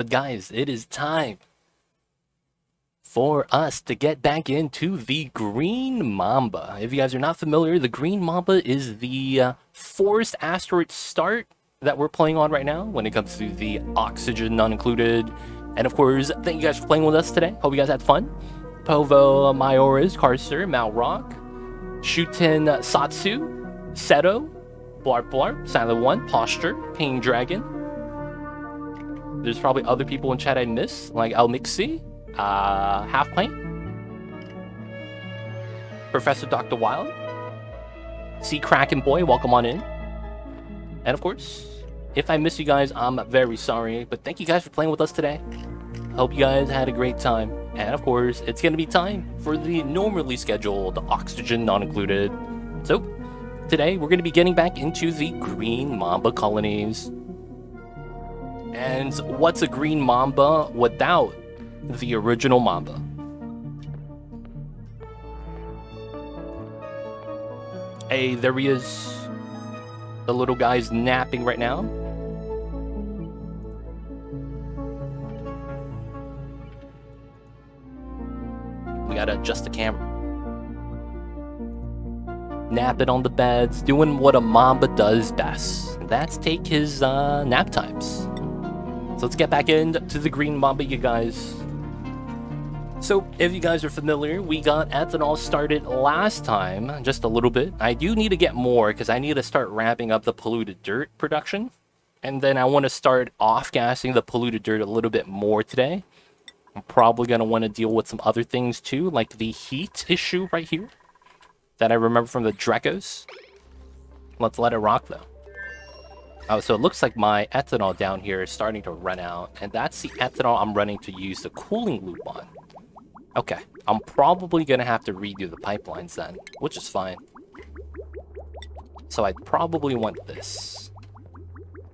But guys, it is time for us to get back into the Green Mamba. If you guys are not familiar, the Green Mamba is the forced asteroid start that we're playing on right now when it comes to the oxygen not included. And of course, thank you guys for playing with us today. Hope you guys had fun. Povo, Mayoris, Carcer, Malrock, Shuten, Satsu, Seto, Blarp Blarp, Silent One, Posture, Pain Dragon. There's probably other people in chat I miss, like El Mixi, Half Pint, Professor Dr. Wild, Sea Kraken Boy, welcome on in. And of course, if I miss you guys, I'm very sorry, but thank you guys for playing with us today. Hope you guys had a great time. And of course, it's gonna be time for the normally scheduled oxygen not included. So, today we're gonna be getting back into the Green Mamba colonies. And what's a Green Mamba without the original Mamba? Hey, there he is. The little guy's napping right now. We gotta adjust the camera. Napping on the beds, doing what a Mamba does best. That's take his nap times. So let's get back into the Green Mamba, you guys. So if you guys are familiar, we got Ethanol started last time, just a little bit. I do need to get more because I need to start ramping up the polluted dirt production. And then I want to start off-gassing the polluted dirt a little bit more today. I'm probably going to want to deal with some other things too, like the heat issue right here that I remember from the Drecos. Let's let it rock though. Oh, so it looks like my ethanol down here is starting to run out, and that's the ethanol I'm running to use the cooling loop on. Okay, I'm probably gonna have to redo the pipelines then, which is fine. So I'd probably want this,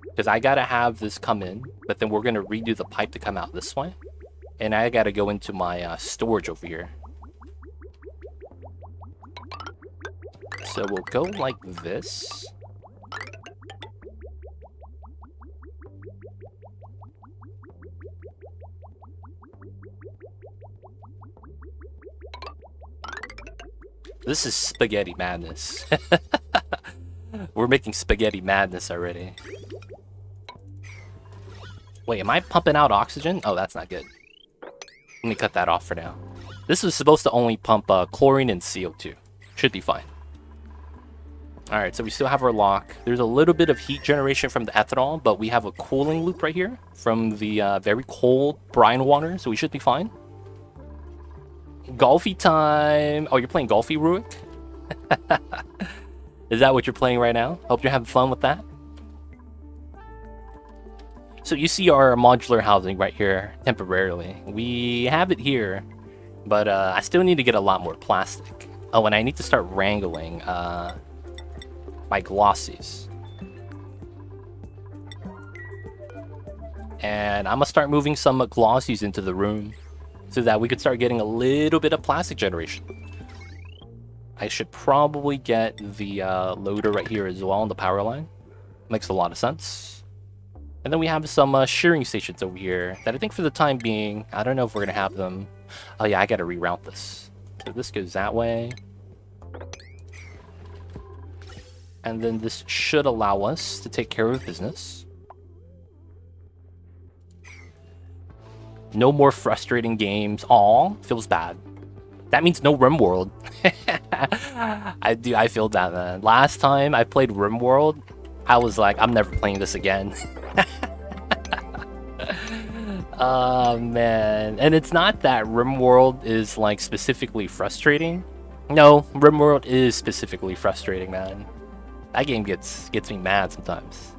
because I gotta have this come in, but then we're gonna redo the pipe to come out this way, and I gotta go into my storage over here. So we'll go like this. This is spaghetti madness. We're making spaghetti madness already. Wait, am I pumping out oxygen? Oh, that's not good. Let me cut that off for now. This is supposed to only pump chlorine and CO2. Should be fine. Alright, so we still have our lock. There's a little bit of heat generation from the ethanol, but we have a cooling loop right here from the very cold brine water, so we should be fine. Golfy time. Oh, you're playing Golfy, Ruik? Is that what you're playing right now? Hope you're having fun with that. So you see our modular housing right here temporarily. We have it here, but I still need to get a lot more plastic. Oh, and I need to start wrangling my glossies. And I'm gonna start moving some glossies into the room so that we could start getting a little bit of plastic generation. I should probably get the loader right here as well on the power line. Makes a lot of sense. And then we have some shearing stations over here that I think for the time being, I don't know if we're gonna have them. Oh yeah, I gotta reroute this. So this goes that way. And then this should allow us to take care of business. No more frustrating games. Aw, feels bad. That means no RimWorld. I feel that, man. Last time I played RimWorld, I was like, I'm never playing this again. Oh, man. And it's not that RimWorld is, like, specifically frustrating. No, RimWorld is specifically frustrating, man. That game gets me mad sometimes.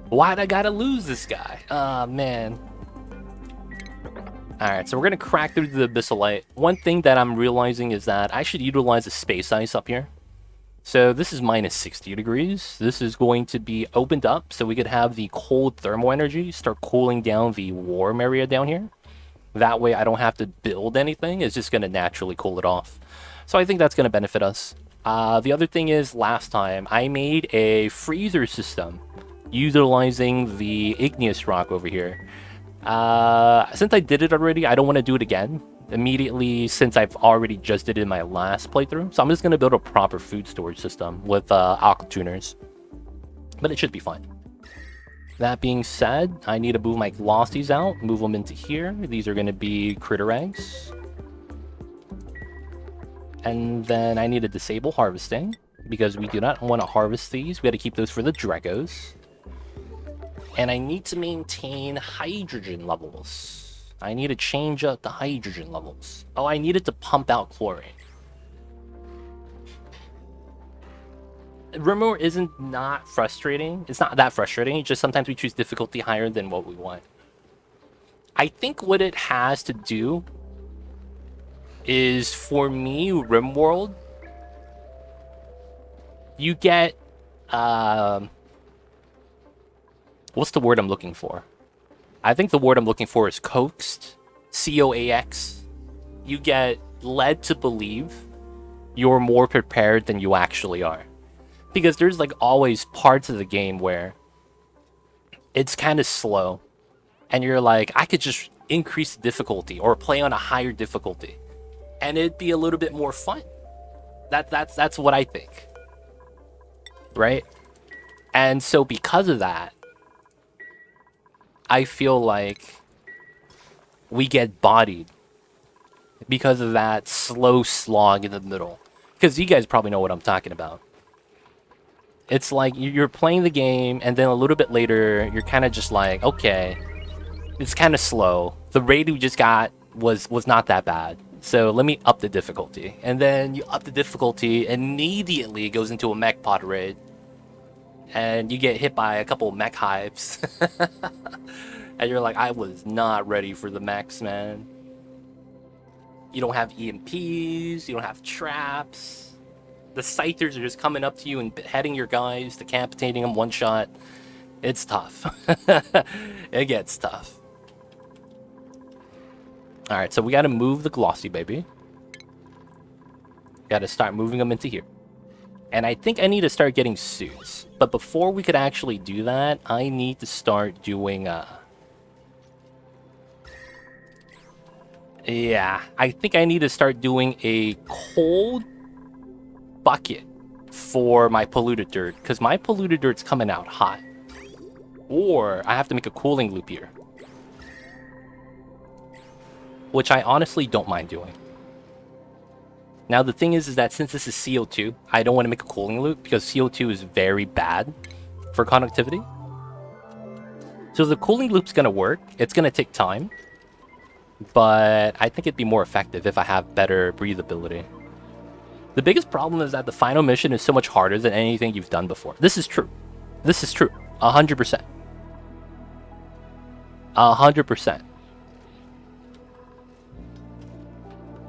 Why'd I gotta lose this guy? Oh, man. Alright, so we're going to crack through the Abyssalite. One thing that I'm realizing is that I should utilize the space ice up here. So this is minus 60 degrees. This is going to be opened up so we could have the cold thermal energy start cooling down the warm area down here. That way I don't have to build anything. It's just going to naturally cool it off. So I think that's going to benefit us. The other thing is, last time I made a freezer system utilizing the igneous rock over here. Since I did it already, I don't want to do it again immediately since I've already just did it in my last playthrough. So I'm just going to build a proper food storage system with aqua tuners. But it should be fine. That being said, I need to move my glossies out, move them into here. These are going to be critter eggs. And then I need to disable harvesting because we do not want to harvest these. We got to keep those for the Dregos. And I need to maintain hydrogen levels. I need to change up the hydrogen levels. Oh, I needed to pump out chlorine. Remember, isn't not frustrating. It's not that frustrating. It's just sometimes we choose difficulty higher than what we want. I think what it has to do is, for me, RimWorld, you get what's the word I'm looking for? I think the word I'm looking for is coaxed. C-O-A-X. You get led to believe you're more prepared than you actually are. Because there's like always parts of the game where it's kind of slow. And you're like, I could just increase the difficulty or play on a higher difficulty. And it'd be a little bit more fun. That's what I think. Right? And so because of that, I feel like we get bodied because of that slow slog in the middle. Because you guys probably know what I'm talking about. It's like you're playing the game, and then a little bit later, you're kind of just like, okay, it's kind of slow. The raid we just got was not that bad. So let me up the difficulty. And then you up the difficulty, immediately it goes into a mech pod raid. And you get hit by a couple of mech hives. And you're like, I was not ready for the mechs, man. You don't have EMPs, you don't have traps. The scythers are just coming up to you and beheading your guys, decapitating them one shot. It's tough. It gets tough. Alright, so we gotta move the glossy baby. Gotta start moving them into here. And I think I need to start getting suits. But before we could actually do that, I need to start doing yeah, I think I need to start doing a cold bucket for my polluted dirt, because my polluted dirt's coming out hot. Or I have to make a cooling loop here, which I honestly don't mind doing. Now the thing is that since this is CO2, I don't want to make a cooling loop because CO2 is very bad for conductivity. So the cooling loop's going to work. It's going to take time, but I think it'd be more effective if I have better breathability. The biggest problem is that the final mission is so much harder than anything you've done before. This is true. This is true. 100%. 100%.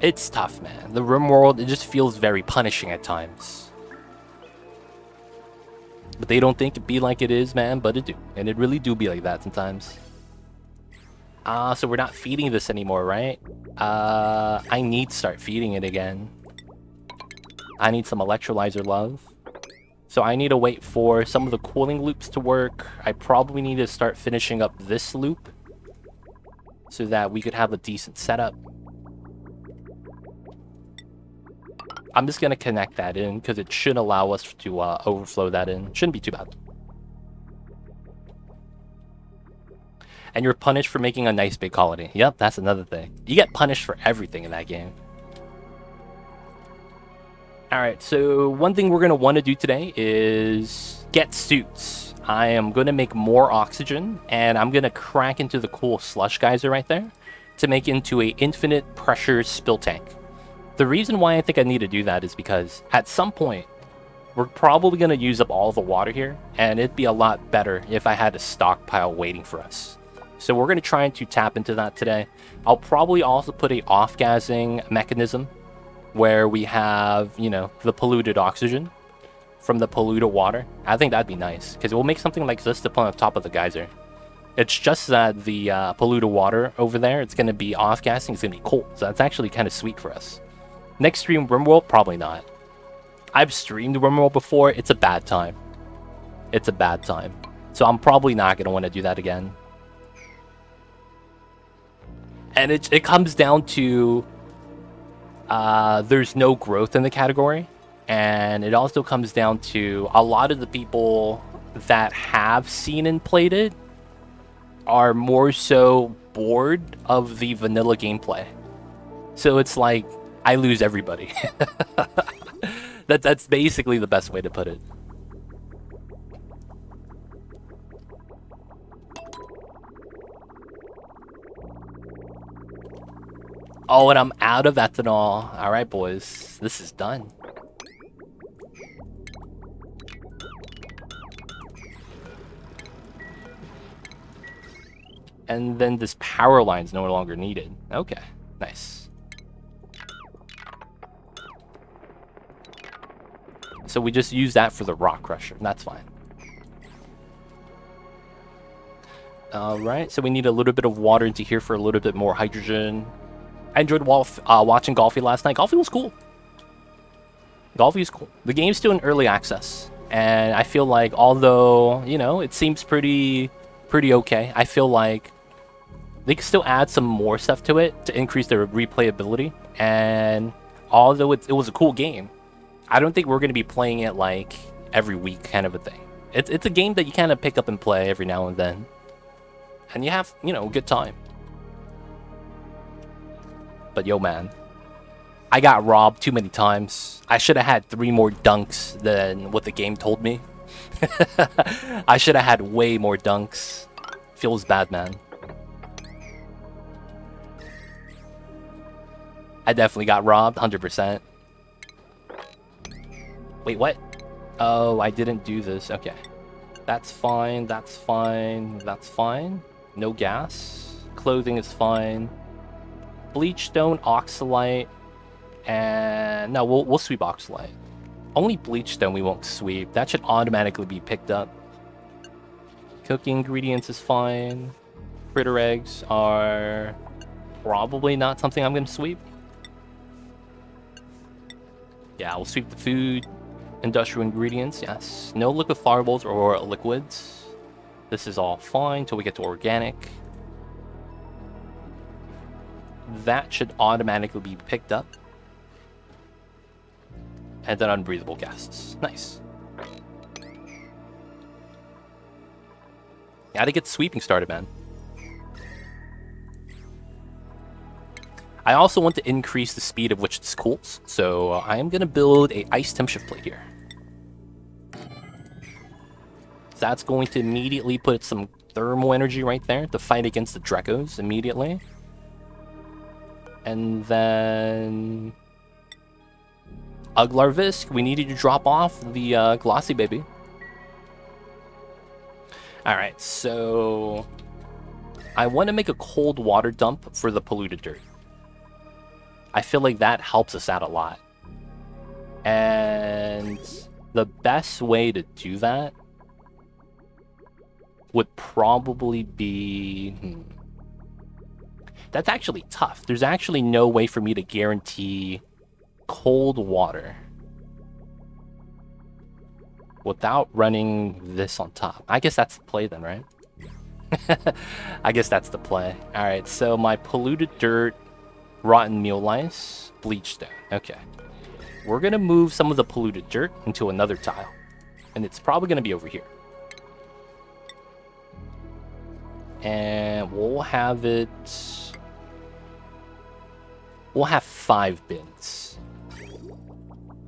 It's tough, man. The RimWorld, it just feels very punishing at times. But they don't think it be like it is, man, but it do. And it really do be like that sometimes. So we're not feeding this anymore, right? I need to start feeding it again. I need some electrolyzer love. So I need to wait for some of the cooling loops to work. I probably need to start finishing up this loop so that we could have a decent setup. I'm just going to connect that in because it should allow us to overflow that in. Shouldn't be too bad. And you're punished for making a nice big colony. Yep, that's another thing. You get punished for everything in that game. Alright, so one thing we're going to want to do today is get suits. I am going to make more oxygen, and I'm going to crack into the cool slush geyser right there to make into a infinite pressure spill tank. The reason why I think I need to do that is because at some point, we're probably going to use up all the water here, and it'd be a lot better if I had a stockpile waiting for us. So we're going to try to tap into that today. I'll probably also put a off-gassing mechanism where we have, you know, the polluted oxygen from the polluted water. I think that'd be nice, because we'll make something like this to put on top of the geyser. It's just that the polluted water over there, it's going to be off-gassing, it's going to be cold. So that's actually kind of sweet for us. Next stream, RimWorld? Probably not. I've streamed RimWorld before. It's a bad time. It's a bad time. So I'm probably not going to want to do that again. And it comes down to there's no growth in the category, and it also comes down to a lot of the people that have seen and played it are more so bored of the vanilla gameplay. So it's like I lose everybody. That's basically the best way to put it. Oh, and I'm out of ethanol. All right, boys, this is done. And then this power line's no longer needed. Okay, nice. So we just use that for the rock crusher. That's fine. All right, so we need a little bit of water into here for a little bit more hydrogen. I enjoyed watching Golfy last night. Golfy was cool. Golfy is cool. The game's still in early access, and I feel like although, you know, it seems pretty okay, I feel like they could still add some more stuff to it to increase their replayability. And although it was a cool game, I don't think we're going to be playing it like every week kind of a thing. It's a game that you kind of pick up and play every now and then, and you have, you know, a good time. But yo, man, I got robbed too many times. I should have had 3 more dunks than what the game told me. I should have had way more dunks. Feels bad, man. I definitely got robbed, 100%. Wait, what? Oh, I didn't do this. Okay. That's fine, that's fine, that's fine. No gas. Clothing is fine. Bleachstone, oxalite, and no, we'll sweep oxalite. Only bleachstone we won't sweep. That should automatically be picked up. Cooking ingredients is fine. Critter eggs are probably not something I'm going to sweep. Yeah, we'll sweep the food. Industrial ingredients, yes. No liquid fireballs or liquids. This is all fine till we get to organic. That should automatically be picked up. And then unbreathable gases. Nice. Gotta get sweeping started, man. I also want to increase the speed of which this cools, so I am gonna build a ice temp shift plate here. That's going to immediately put some thermal energy right there to fight against the Drekos immediately. And then Uglarvisk, we needed to drop off the Glossy Baby. Alright, so I want to make a cold water dump for the polluted dirt. I feel like that helps us out a lot. And the best way to do that would probably be... That's actually tough. There's actually no way for me to guarantee cold water without running this on top. I guess that's the play then, right? I guess that's the play. Alright, so my polluted dirt, rotten meal lice, bleachstone. Okay. We're going to move some of the polluted dirt into another tile. And it's probably going to be over here. And we'll have it... We'll have 5 bins.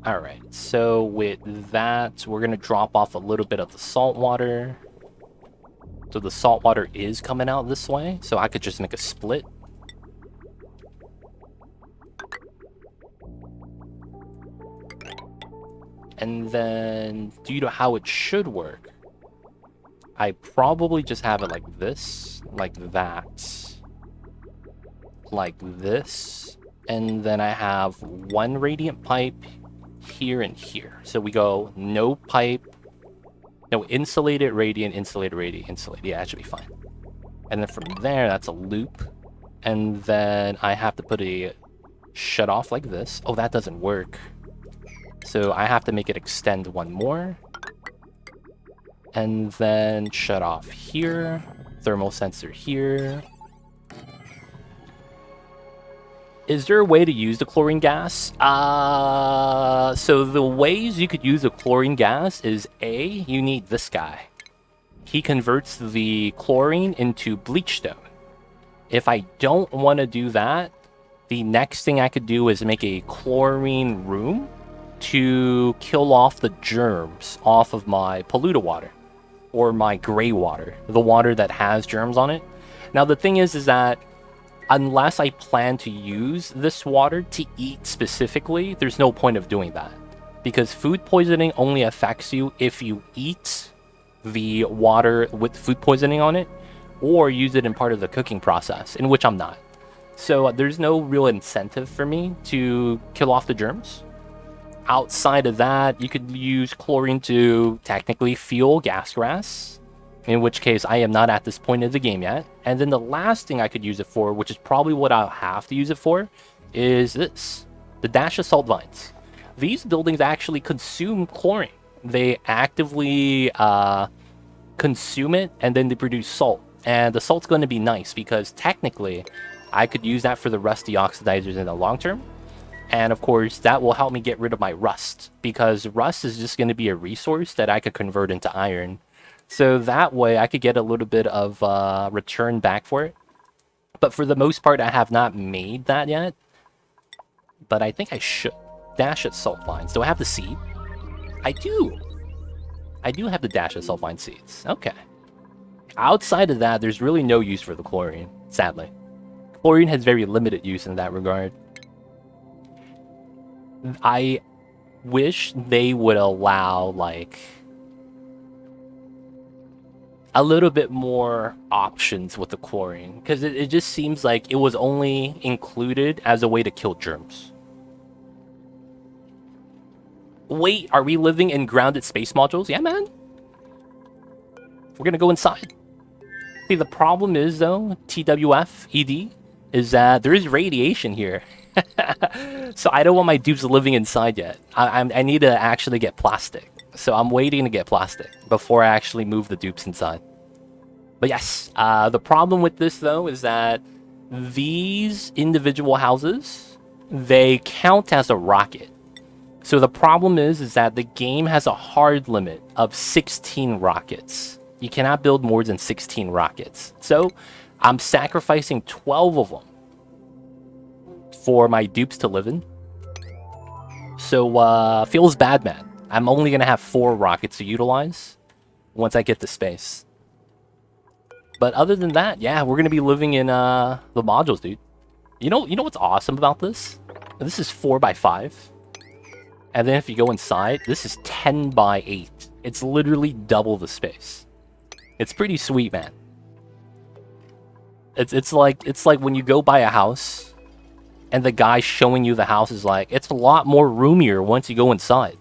Alright, so with that, we're going to drop off a little bit of the salt water. So the salt water is coming out this way, so I could just make a split. And then, due to how it should work, I probably just have it like this, like that, like this, and then I have 1 radiant pipe here and here. So we go no pipe, no insulated, radiant, insulated, radiant, insulated. Yeah, that should be fine. And then from there, that's a loop. And then I have to put a shut off like this. Oh, that doesn't work. So I have to make it extend 1 more. And then shut off here. Thermal sensor here. Is there a way to use the chlorine gas? So the ways you could use the chlorine gas is A, you need this guy. He converts the chlorine into bleach stone. If I don't want to do that, the next thing I could do is make a chlorine room to kill off the germs off of my polluted water or my gray water, the water that has germs on it. Now the thing is that unless I plan to use this water to eat specifically, there's no point of doing that. Because food poisoning only affects you if you eat the water with food poisoning on it, or use it in part of the cooking process, in which I'm not. So there's no real incentive for me to kill off the germs. Outside of that, you could use chlorine to technically fuel gas grass, in which case I am not at this point of the game yet. And then the last thing I could use it for, which is probably what I'll have to use it for, is this, the dash of salt vines. These buildings actually consume chlorine. They actively consume it, and then they produce salt. And the salt's going to be nice because technically I could use that for the rusty oxidizers in the long term. And of course, that will help me get rid of my rust, because rust is just going to be a resource that I could convert into iron. So that way I could get a little bit of return back for it. But for the most part, I have not made that yet. But I think I should. Dash at salt vines. Do I have the seed? I do. I do have the dash at salt vine seeds. Okay. Outside of that, there's really no use for the chlorine, sadly. Chlorine has very limited use in that regard. I wish they would allow, like, a little bit more options with the chlorine, because it just seems like it was only included as a way to kill germs. Wait, are we living in grounded space modules? Yeah, man. We're gonna go inside. See, the problem is, though, TWF, ED, is that there is radiation here. So I don't want my dupes living inside yet. I need to actually get plastic. So I'm waiting to get plastic before I actually move the dupes inside. But yes, the problem with this, though, is that these individual houses, they count as a rocket. So the problem is that the game has a hard limit of 16 rockets. You cannot build more than 16 rockets. So I'm sacrificing 12 of them for my dupes to live in. So feels bad, man. I'm only going to have 4 rockets to utilize once I get the space. But other than that, yeah, we're going to be living in the modules, dude. You know what's awesome about this? This is 4x5. And then if you go inside, this is 10x8. It's literally double the space. It's pretty sweet, man. It's like when you go buy a house and the guy showing you the house is like, it's a lot more roomier once you go inside.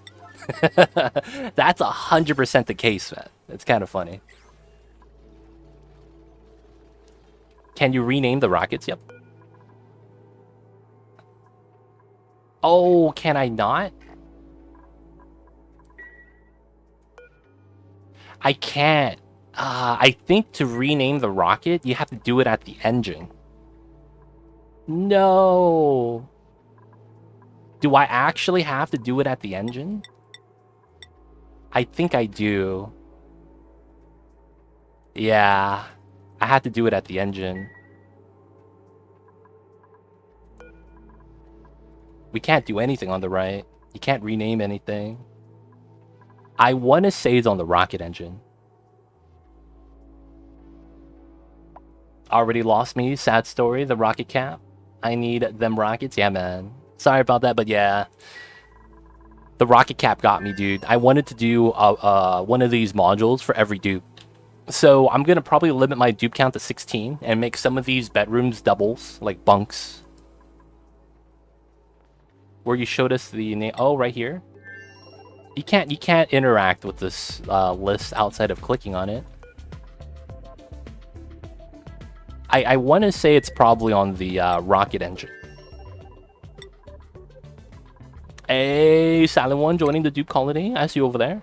That's 100% the case, man. It's kind of funny. Can you rename the rockets? Yep. Oh, can I not? I can't. I think to rename the rocket, you have to do it at the engine. No. Do I actually have to do it at the engine? I think I do. Yeah. I had to do it at the engine. We can't do anything on the right. You can't rename anything. I want to say it's on the rocket engine. Already lost me. Sad story. The rocket cap. I need them rockets. Yeah, man. Sorry about that, but yeah. The rocket cap got me, dude. I wanted to do one of these modules for every dupe. So I'm going to probably limit my dupe count to 16 and make some of these bedrooms doubles, like bunks. Where you showed us the name. Oh, right here. You can't interact with this list outside of clicking on it. I want to say it's probably on the rocket engine. Hey, Silent One joining the dupe colony. I see you over there.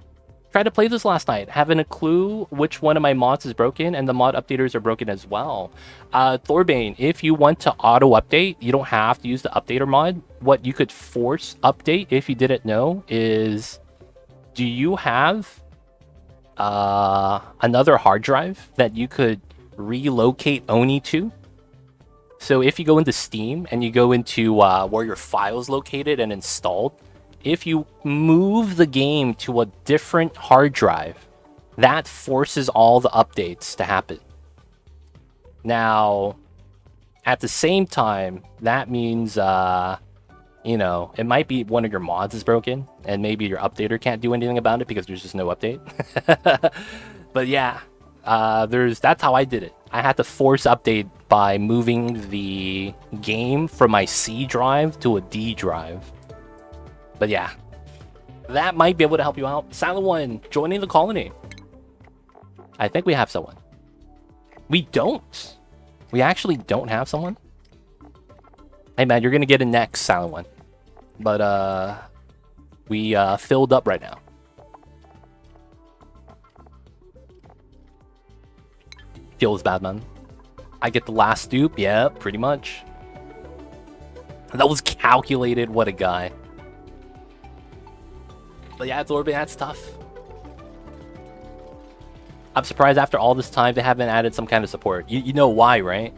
Tried to play this last night, having a clue which one of my mods is broken, and the mod updaters are broken as well. Thorbane, if you want to auto update, you don't have to use the updater mod. What you could force update, if you didn't know, is do you have another hard drive that you could relocate Oni to? So if you go into Steam and you go into where your file's located and installed, if you move the game to a different hard drive, that forces all the updates to happen. Now, at the same time, that means, you know, it might be one of your mods is broken, and maybe your updater can't do anything about it because there's just no update. But yeah, that's how I did it. I had to force update by moving the game from my C drive to a D drive. But yeah, that might be able to help you out. Silent One, joining the colony. I think we have someone. We don't. We actually don't have someone. Hey man, you're gonna get in next, Silent One. But we filled up right now. Feels bad, man. I get the last dupe. Yeah, pretty much. That was calculated. What a guy. But yeah, Thorbane, that's tough. I'm surprised after all this time they haven't added some kind of support. You know why, right?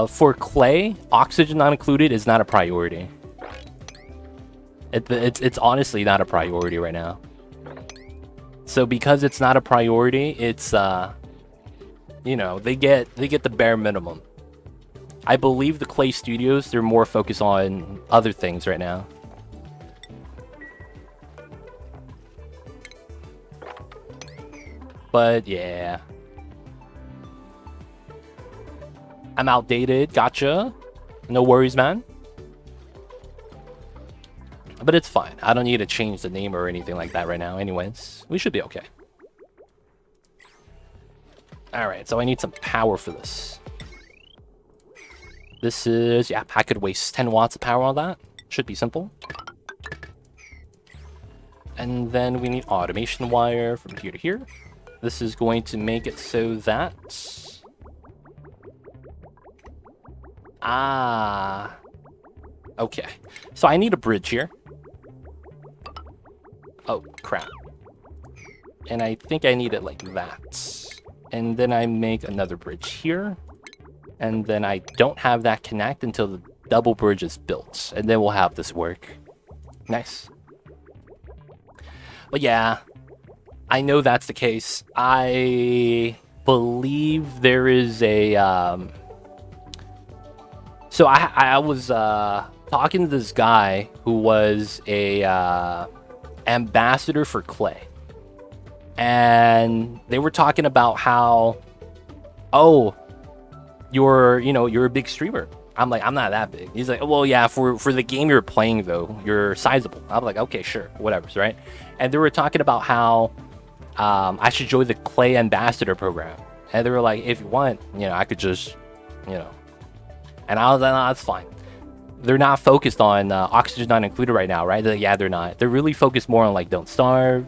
For Clay, oxygen not included is not a priority. It's honestly not a priority right now. So because it's not a priority, it's you know, they get the bare minimum. I believe the Clay Studios, they're more focused on other things right now. But yeah, I'm outdated. Gotcha. No worries, man. But it's fine. I don't need to change the name or anything like that right now. Anyways, we should be okay. All right, so I need some power for this. This is, yeah, I could waste 10 watts of power on that. Should be simple. And then we need automation wire from here to here. This is going to make it so that... Okay. So I need a bridge here. Oh, crap. And I think I need it like that. And then I make another bridge here. And then I don't have that connect until the double bridge is built. And then we'll have this work. Nice. But yeah, I know that's the case. I believe there is a... So I was talking to this guy who was a ambassador for Clay. And they were talking about how, oh, you're a big streamer. I'm like, I'm not that big. He's like, well, yeah, for the game you're playing, though, you're sizable. I'm like, okay, sure, whatever, right? And they were talking about how I should join the Clay Ambassador program. And they were like, if you want, I could just, And I was like, no, that's fine. They're not focused on Oxygen Not Included right now, right? Yeah, they're not. They're really focused more on, like, Don't Starve,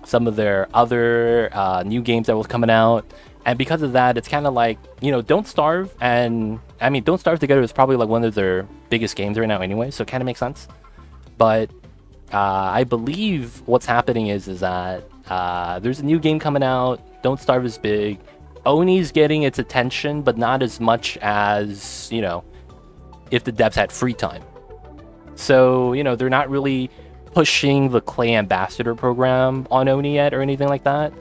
some of their other new games that was coming out. And because of that, it's kind of like, Don't Starve and... I mean, Don't Starve together is probably, like, one of their biggest games right now anyway, so it kind of makes sense. But I believe what's happening is that there's a new game coming out. Don't Starve is big. Oni's getting its attention, but not as much as, if the devs had free time. So, they're not really pushing the Clay Ambassador program on Oni yet or anything like that.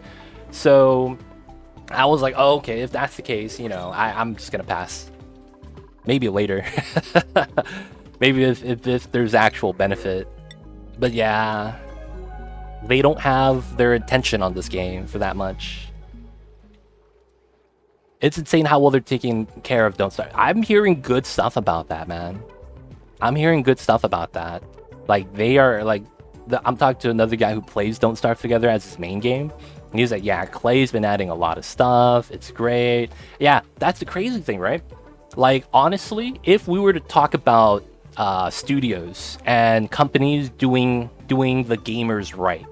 So I was like, oh, okay, if that's the case, I'm just going to pass. Maybe later. Maybe if there's actual benefit. But yeah, they don't have their attention on this game for that much. It's insane how well they're taking care of Don't Starve. I'm hearing good stuff about that, man. I'm hearing good stuff about that. Like, they are, like... I'm talking to another guy who plays Don't Starve together as his main game. And he's like, yeah, Clay's been adding a lot of stuff. It's great. Yeah, that's the crazy thing, right? Like, honestly, if we were to talk about studios and companies doing the gamers right,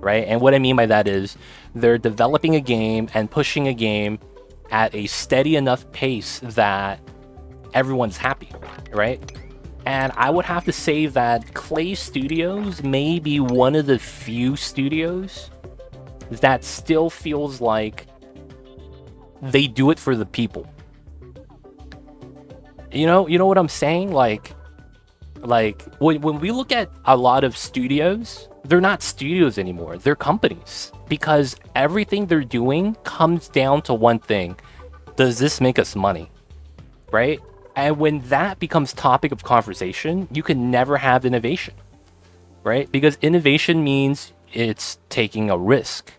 right? And what I mean by that is they're developing a game and pushing a game at a steady enough pace that everyone's happy, right? And I would have to say that Clay Studios may be one of the few studios that still feels like they do it for the people. You know what I'm saying? Like when we look at a lot of studios, they're not studios anymore. They're companies, because everything they're doing comes down to one thing: does this make us money? Right? And when that becomes topic of conversation, you can never have innovation, right? Because innovation means it's taking a risk.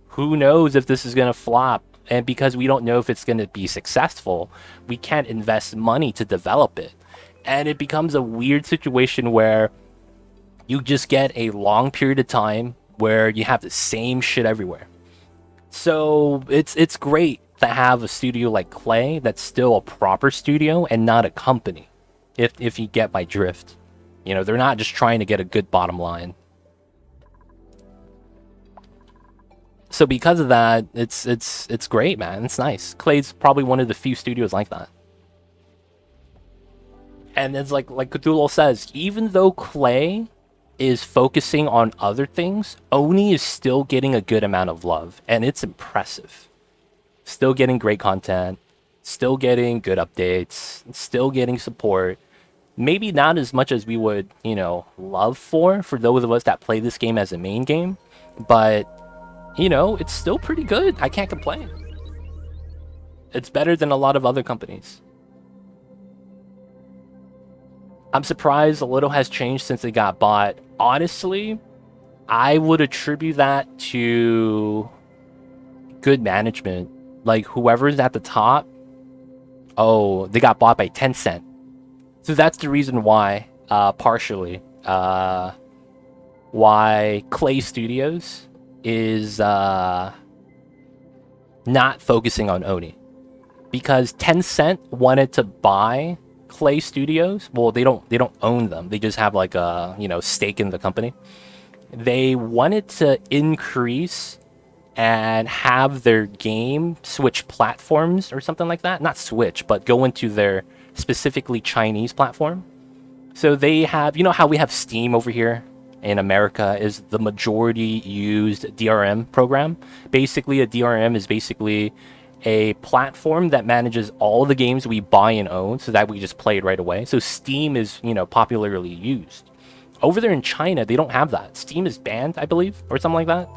Who knows if this is going to flop? And because we don't know if it's going to be successful, we can't invest money to develop it. And it becomes a weird situation where you just get a long period of time where you have the same shit everywhere. So it's great to have a studio like Clay that's still a proper studio and not a company, if you get my drift. You know, they're not just trying to get a good bottom line. So because of that, it's great, man. It's nice. Clay's probably one of the few studios like that. And it's like Cthulhu says, even though Clay is focusing on other things, Oni is still getting a good amount of love, and it's impressive. Still getting great content, still getting good updates, still getting support. Maybe not as much as we would, love for those of us that play this game as a main game, but it's still pretty good. I can't complain. It's better than a lot of other companies. I'm surprised a little has changed since it got bought. Honestly, I would attribute that to good management. Like, whoever's at the top, they got bought by Tencent. So that's the reason why, partially, why Clay Studios is not focusing on Oni. Because Tencent wanted to buy Clay Studios. Well, they don't own them. They just have like a, stake in the company. They wanted to increase and have their game switch platforms or something like that. Not switch, but go into their specifically Chinese platform. So they have, how we have Steam over here in America is the majority used DRM program. Basically, a DRM is basically a platform that manages all the games we buy and own so that we just play it right away. So Steam is, popularly used. Over there in China, they don't have that. Steam is banned, I believe, or something like that.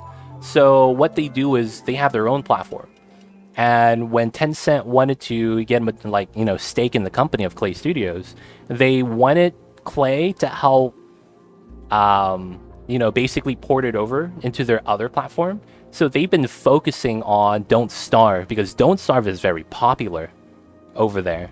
So what they do is they have their own platform. And when Tencent wanted to get stake in the company of Clay Studios, they wanted Clay to help, basically port it over into their other platform. So they've been focusing on Don't Starve, because Don't Starve is very popular over there.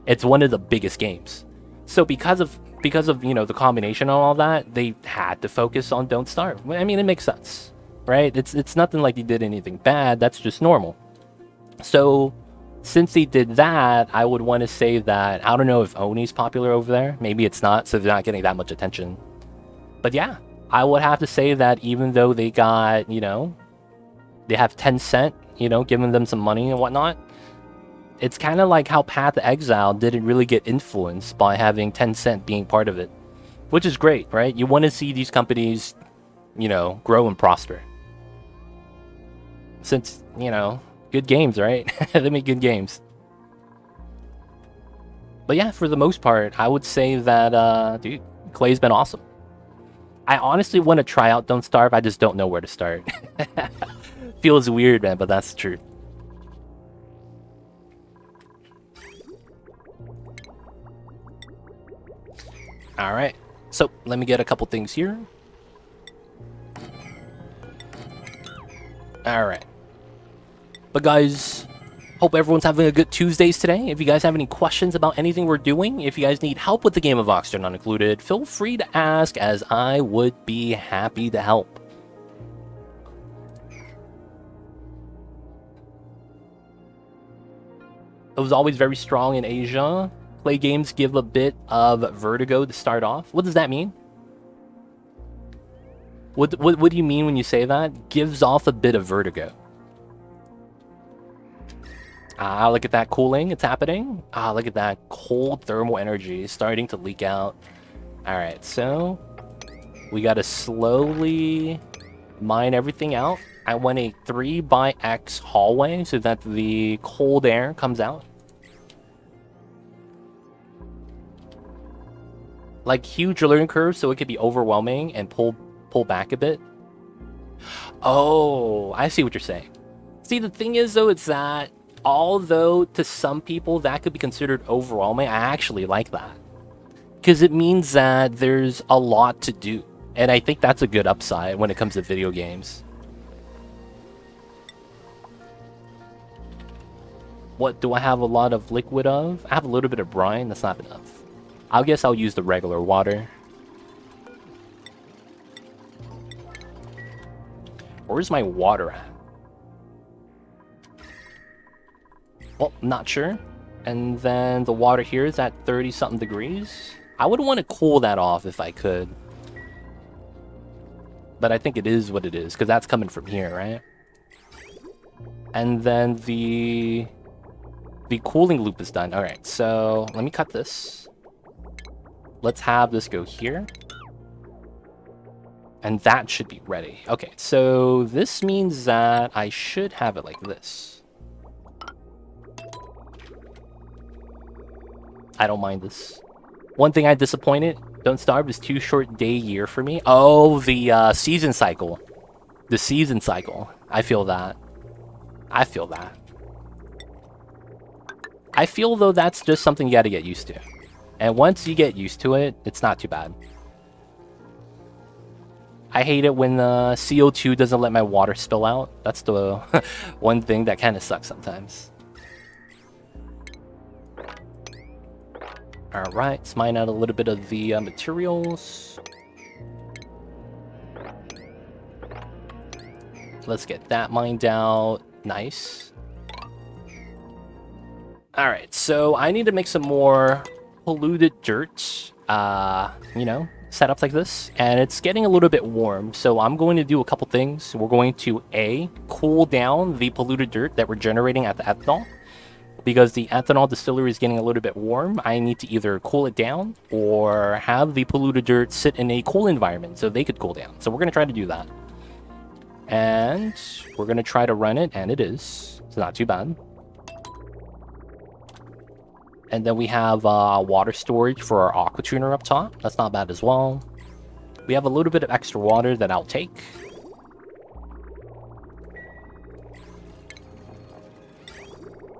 It's one of the biggest games. So because of the combination and all that, they had to focus on Don't Starve. I mean, it makes sense, right? It's nothing like they did anything bad. That's just normal. So since they did that, I would want to say that I don't know if Oni's popular over there. Maybe it's not, so they're not getting that much attention. But yeah, I would have to say that even though they got, they have Tencent, giving them some money and whatnot, it's kind of like how Path to Exile didn't really get influenced by having Tencent being part of it, which is great, right? You want to see these companies, grow and prosper. Since, good games, right? They make good games. But yeah, for the most part, I would say that, dude, Clay's been awesome. I honestly want to try out Don't Starve. I just don't know where to start. Feels weird, man, but that's the truth. All right. So let me get a couple things here. All right. But guys, hope everyone's having a good Tuesdays today. If you guys have any questions about anything we're doing, if you guys need help with the game of Voxter Not Included, feel free to ask, as I would be happy to help. It was always very strong in Asia. Play games give a bit of vertigo to start off. What does that mean? What do you mean when you say that? Gives off a bit of vertigo. Ah, look at that cooling. It's happening. Ah, look at that cold thermal energy starting to leak out. All right, so we got to slowly mine everything out. I want a 3x hallway so that the cold air comes out. Like huge learning curve so it could be overwhelming and pull back a bit. Oh, I see what you're saying. See, the thing is though, it's that although to some people that could be considered overwhelming, I actually like that. Because it means that there's a lot to do. And I think that's a good upside when it comes to video games. What do I have a lot of liquid of? I have a little bit of brine. That's not enough. I guess I'll use the regular water. Where's my water at? Well, not sure. And then the water here is at 30-something degrees. I would want to cool that off if I could. But I think it is what it is, because that's coming from here, right? And then the cooling loop is done. All right, so let me cut this. Let's have this go here. And that should be ready. Okay, so this means that I should have it like this. I don't mind this. One thing I disappointed, Don't Starve is too short day year for me. Oh, the season cycle. The season cycle. I feel that. I feel that. I feel, though, that's just something you gotta get used to. And once you get used to it, it's not too bad. I hate it when CO2 doesn't let my water spill out. That's the one thing that kind of sucks sometimes. Alright, let's mine out a little bit of the materials. Let's get that mined out. Nice. Alright, so I need to make some more polluted dirt, you know, setups like this. And it's getting a little bit warm, so I'm going to do a couple things. We're going to, A, cool down the polluted dirt that we're generating at the ethanol. Because the ethanol distillery is getting a little bit warm, I need to either cool it down or have the polluted dirt sit in a cool environment so they could cool down. So we're going to try to do that. And we're going to try to run it, and it is. It's not too bad. And then we have water storage for our aqua tuner up top. That's not bad as well. We have a little bit of extra water that I'll take.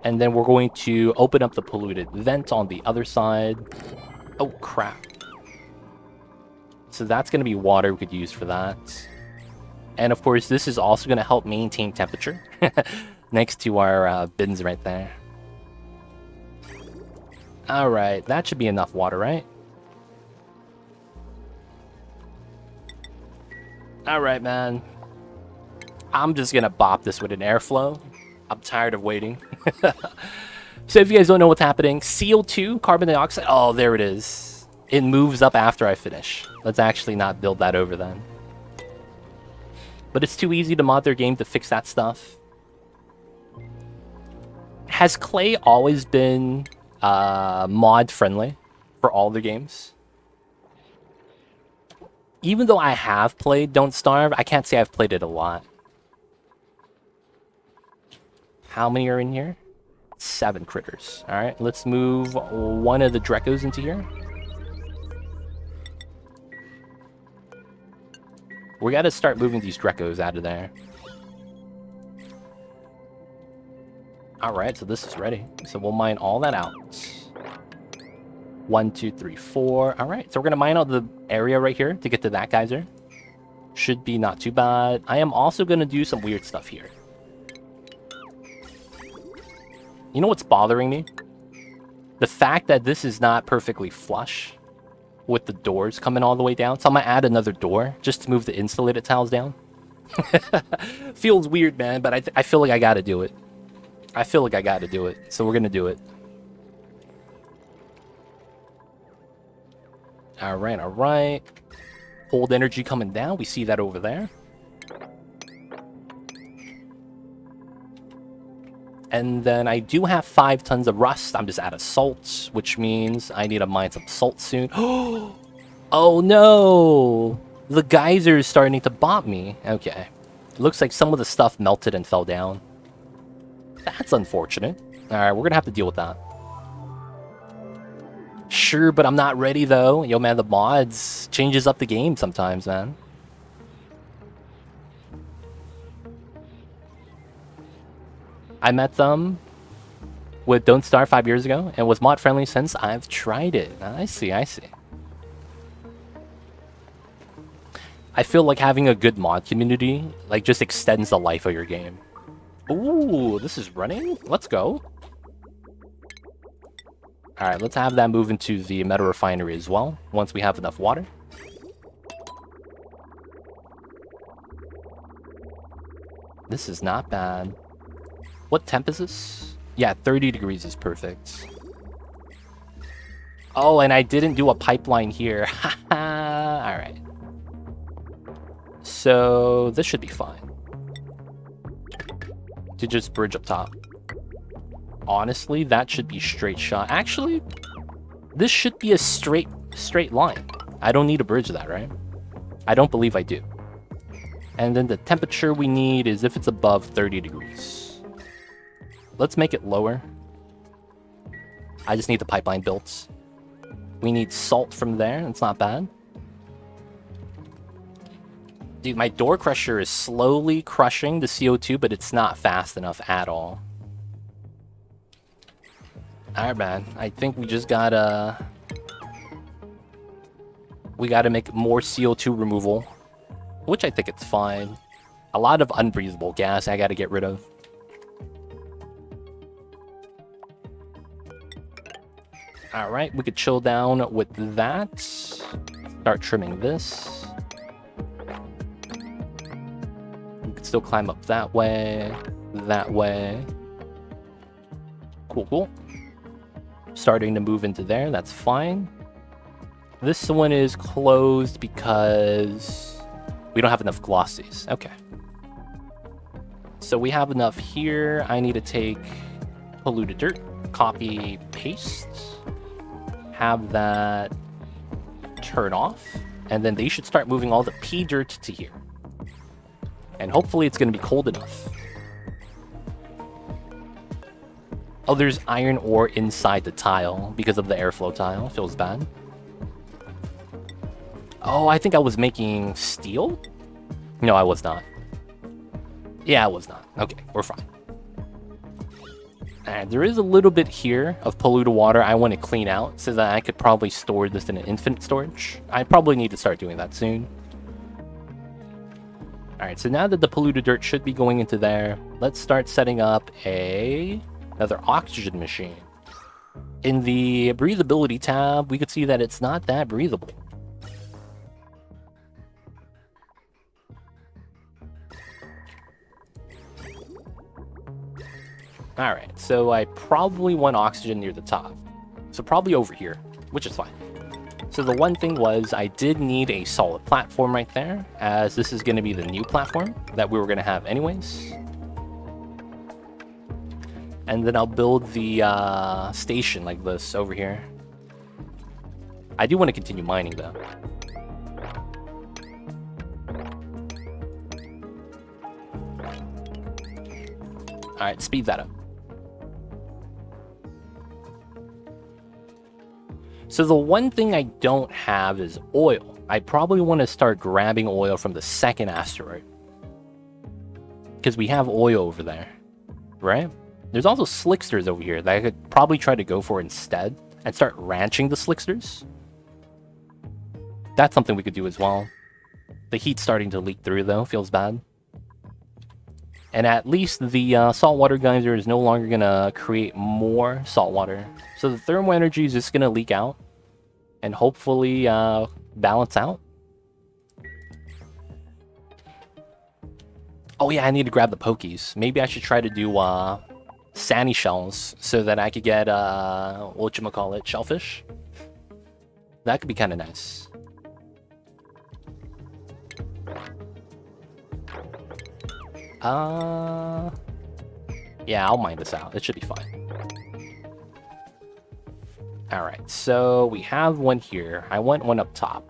And then we're going to open up the polluted vent on the other side. Oh, crap. So that's going to be water we could use for that. And of course, this is also going to help maintain temperature next to our bins right there. Alright, that should be enough water, right? Alright, man. I'm just going to bop this with an airflow. I'm tired of waiting. So if you guys don't know what's happening, CO2, carbon dioxide, oh, there it is. It moves up after I finish. Let's actually not build that over then. But it's too easy to mod their game to fix that stuff. Has Clay always been mod friendly for all the games? Even though I have played Don't Starve, I can't say I've played it a lot. How many are in here? 7 critters. Alright, let's move one of the Drekos into here. We gotta start moving these Drekos out of there. Alright, so this is ready. So we'll mine all that out. 1, 2, 3, 4. Alright, so we're gonna mine out the area right here to get to that geyser. Should be not too bad. I am also gonna do some weird stuff here. You know what's bothering me? The fact that this is not perfectly flush with the doors coming all the way down. So I'm gonna add another door just to move the insulated tiles down. Feels weird, man, but I feel like I gotta do it. I feel like I gotta do it, so we're gonna do it. Alright, alright. Cold energy coming down. We see that over there. And then I do have 5 tons of rust. I'm just out of salt, which means I need to mine some salt soon. Oh no! The geyser is starting to bot me. Okay. Looks like some of the stuff melted and fell down. That's unfortunate. Alright, we're gonna have to deal with that. Sure, but I'm not ready though. Yo man, the mods changes up the game sometimes, man. I met them with Don't Starve 5 years ago and was mod friendly since. I've tried it. I see, I see. I feel like having a good mod community like just extends the life of your game. Ooh, this is running? Let's go. Alright, let's have that move into the metal refinery as well, once we have enough water. This is not bad. What temp is this? Yeah, 30 degrees is perfect. Oh, and I didn't do a pipeline here. Alright. So, this should be fine. To just bridge up top. Honestly, that should be straight shot. Actually, this should be a straight line. I don't need to bridge that, right? I don't believe I do. And then the temperature we need is if it's above 30 degrees. Let's make it lower. I just need the pipeline built. We need salt from there. It's not bad. Dude, my door crusher is slowly crushing the CO2, but it's not fast enough at all. Alright, man. I think we just gotta... We gotta make more CO2 removal. Which I think it's fine. A lot of unbreathable gas I gotta get rid of. Alright, we could chill down with that. Start trimming this. We could still climb up that way. That way. Cool, cool. Starting to move into there, that's fine. This one is closed because we don't have enough glossies. Okay. So we have enough here. I need to take polluted dirt, copy, paste. Have that turn off. And then they should start moving all the pea dirt to here. And hopefully it's going to be cold enough. Oh, there's iron ore inside the tile because of the airflow tile. Feels bad. Oh, I think I was making steel? No, I was not. Yeah, I was not. Okay, we're fine. And there is a little bit here of polluted water I want to clean out so that I could probably store this in an infinite storage. I probably need to start doing that soon. Alright, so now that the polluted dirt should be going into there, let's start setting up another oxygen machine. In the breathability tab, we could see that it's not that breathable. Alright, so I probably want oxygen near the top. So probably over here, which is fine. So the one thing was I did need a solid platform right there, as this is going to be the new platform that we were going to have anyways. And then I'll build the station like this over here. I do want to continue mining though. Alright, speed that up. So the one thing I don't have is oil. I probably want to start grabbing oil from the second asteroid. Because we have oil over there, right? There's also slicksters over here that I could probably try to go for instead and start ranching the slicksters. That's something we could do as well. The heat's starting to leak through though, feels bad. And at least the saltwater geyser is no longer going to create more saltwater. So the thermal energy is just going to leak out and hopefully balance out. Oh yeah, I need to grab the pokies. Maybe I should try to do sandy shells so that I could get, whatchamacallit, shellfish. That could be kind of nice. Yeah, I'll mine this out. It should be fine. Alright, so we have one here. I want one up top.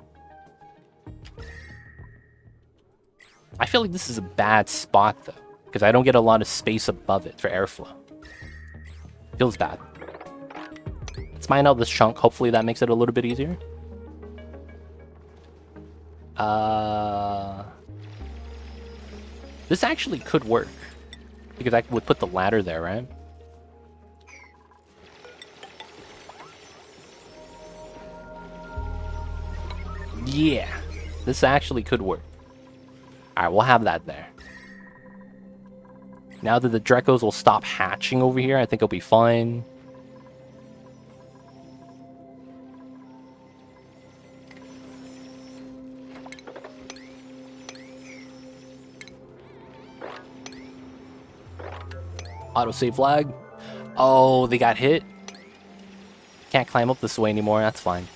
I feel like this is a bad spot, though, because I don't get a lot of space above it for airflow. Feels bad. Let's mine out this chunk. Hopefully that makes it a little bit easier. This actually could work, because I would put the ladder there, right? Yeah, this actually could work. Alright, we'll have that there. Now that the Drekos will stop hatching over here, I think it'll be fine. Autosave flag. Oh, they got hit. Can't climb up this way anymore. That's fine.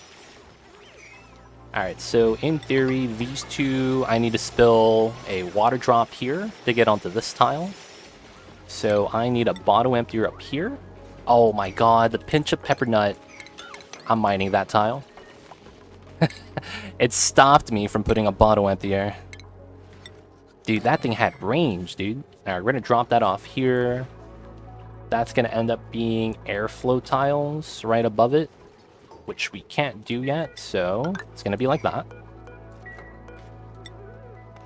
Alright, so in theory, these two, I need to spill a water drop here to get onto this tile. So I need a bottle emptier up here. Oh my god, the pinch of pepper nut. I'm mining that tile. It stopped me from putting a bottle emptier. Dude, that thing had range, dude. Alright, we're gonna drop that off here. That's gonna end up being airflow tiles right above it, which we can't do yet, so it's gonna be like that.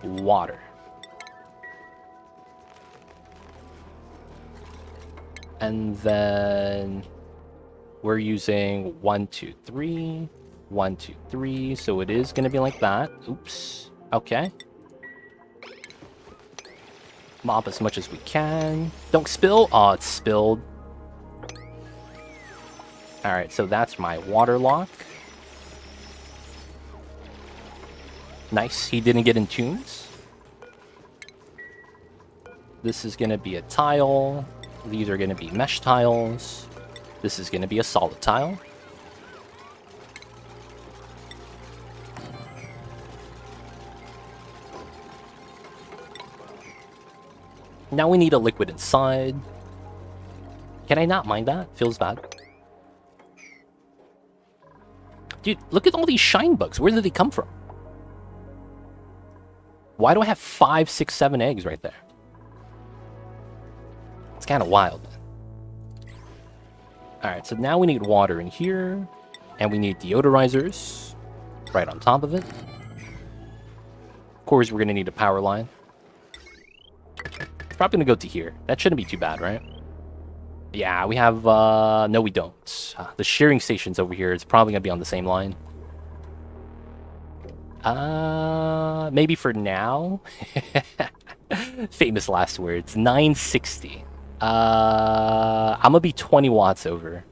Water. And then we're using 1, 2, 3, 1, 2, 3, so it is gonna be like that. Oops. Okay. Mop as much as we can. Don't spill. Oh, it's spilled. Alright, so that's my water lock. Nice, he didn't get in tunes. This is gonna be a tile. These are gonna be mesh tiles. This is gonna be a solid tile. Now we need a liquid inside. Can I not mind that? Feels bad. Dude, look at all these shine bugs. Where did they come from? Why do I have 5, 6, 7 eggs right there? It's kind of wild. Alright, so now we need water in here. And we need deodorizers right on top of it. Of course, we're going to need a power line. Probably going to go to here. That shouldn't be too bad, right? Yeah, we have... no, we don't. The shearing station's over here. It's probably going to be on the same line. Maybe for now. Famous last words. 960. I'm going to be 20 watts over.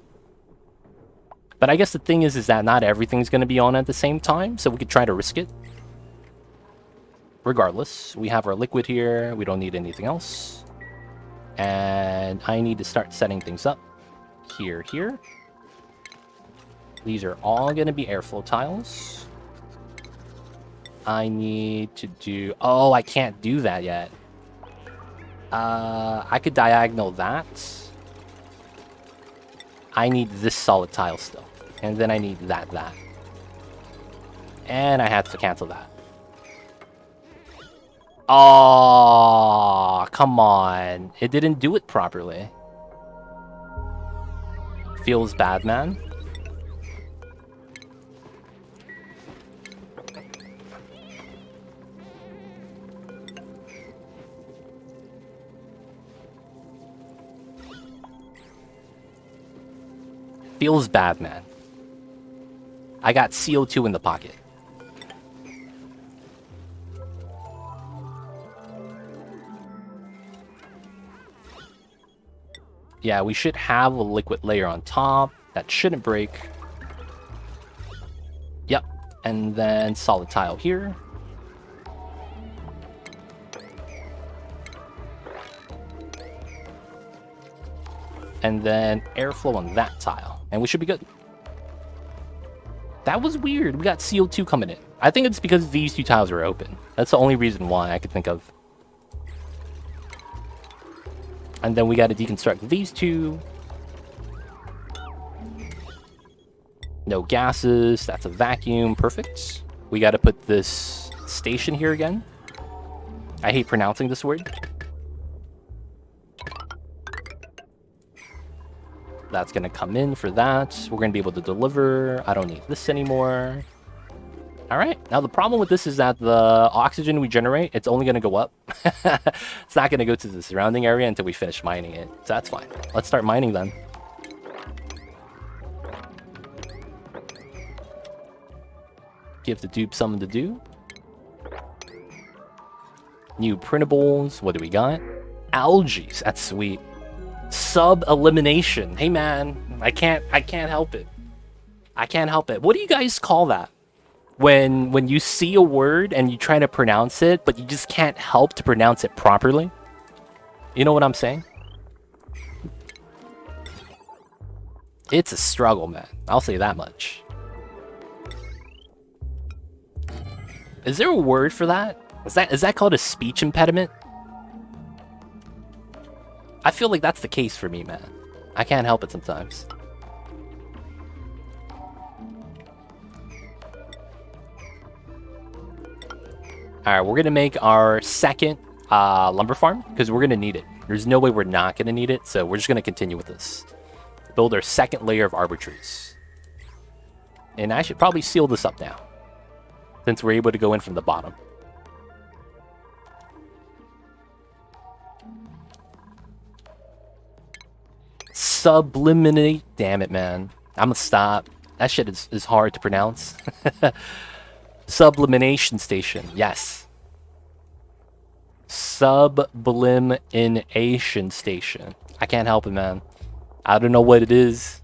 But I guess the thing is that not everything's going to be on at the same time, so we could try to risk it. Regardless, we have our liquid here. We don't need anything else. And I need to start setting things up. Here. These are all going to be airflow tiles. I need to do... Oh, I can't do that yet. I could diagonal that. I need this solid tile still. And then I need that. And I have to cancel that. Oh, come on. It didn't do it properly. Feels bad, man. Feels bad, man. I got CO2 in the pocket. Yeah, we should have a liquid layer on top. That shouldn't break. Yep. And then solid tile here. And then airflow on that tile. And we should be good. That was weird. We got CO2 coming in. I think it's because these two tiles are open. That's the only reason why I could think of. And then we got to deconstruct these two. No gases. That's a vacuum. Perfect. We got to put this station here again. I hate pronouncing this word. That's going to come in for that. We're going to be able to deliver. I don't need this anymore. All right. Now, the problem with this is that the oxygen we generate, it's only going to go up. It's not going to go to the surrounding area until we finish mining it. So that's fine. Let's start mining then. Give the dupe something to do. New printables. What do we got? Algae. That's sweet. Sub-elimination. Hey, man. I can't help it. I can't help it. What do you guys call that? When you see a word and you try to pronounce it, but you just can't help to pronounce it properly? You know what I'm saying? It's a struggle, man. I'll say that much. Is there a word for that? Is that called a speech impediment? I feel like that's the case for me, man. I can't help it sometimes. Alright, we're going to make our second lumber farm, because we're going to need it. There's no way we're not going to need it, so we're just going to continue with this. Build our second layer of arbor trees. And I should probably seal this up now, since we're able to go in from the bottom. Subliminate. Damn it, man. I'm gonna stop. That shit is hard to pronounce. Sublimination station. Yes. Sublimination station. I can't help it, man. I don't know what it is.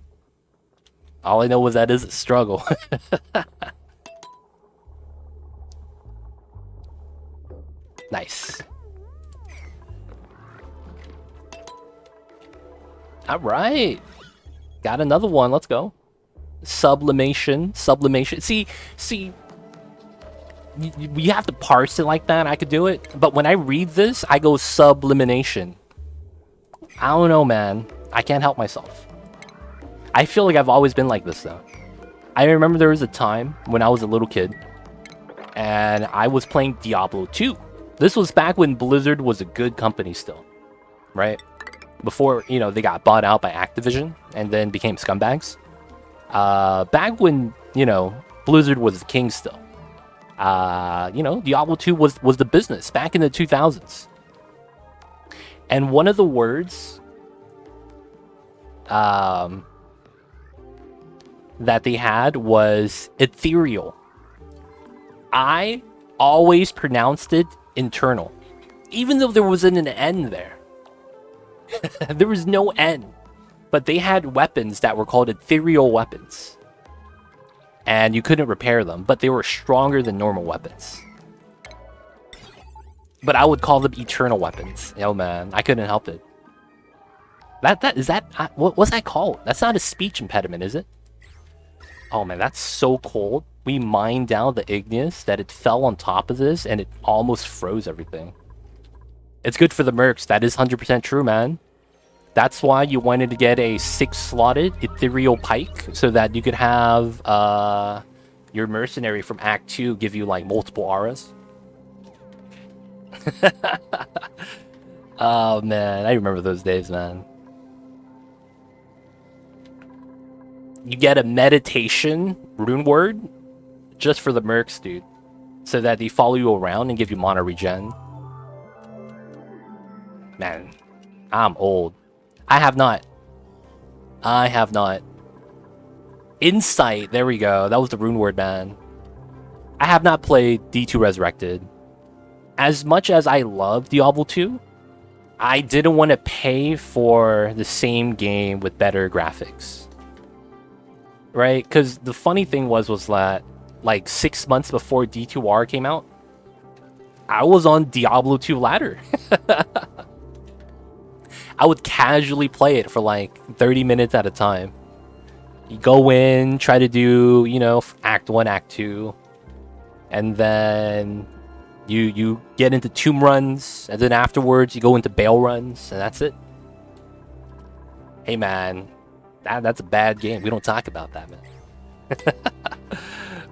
All I know is that is a struggle. Nice. All right. Got another one. Let's go. Sublimation. Sublimation. See, you have to parse it like that. I could do it. But when I read this, I go sublimination. I don't know, man. I can't help myself. I feel like I've always been like this, though. I remember there was a time when I was a little kid, and I was playing Diablo 2. This was back when Blizzard was a good company still, right? Before, you know, they got bought out by Activision and then became scumbags. Back when, you know, Blizzard was the king still. You know, Diablo 2 was the business back in the 2000s. And one of the words that they had was ethereal. I always pronounced it internal, even though there wasn't an N there. There was no N, but they had weapons that were called ethereal weapons, and you couldn't repair them, but they were stronger than normal weapons. But I would call them eternal weapons. Yo, man, I couldn't help it. What's that called? That's not a speech impediment, is it? Oh man, that's so cold. We mined down the igneous that it fell on top of this and it almost froze everything. It's good for the mercs. That is 100% true, man. That's why you wanted to get a 6-slotted ethereal pike so that you could have your mercenary from Act 2 give you like multiple auras. Oh man, I remember those days, man. You get a meditation rune word just for the mercs, dude, so that they follow you around and give you mana regen. Man, I'm old. I have not. Insight, there we go. That was the rune word, man. I have not played D2 Resurrected. As much as I love Diablo 2, I didn't want to pay for the same game with better graphics. Right? Because the funny thing was that, like, 6 months before D2R came out, I was on Diablo 2 ladder. I would casually play it for like 30 minutes at a time. You go in, try to do, you know, Act 1, Act 2. And then you get into tomb runs, and then afterwards you go into bale runs, and that's it. Hey man, that's a bad game. We don't talk about that, man.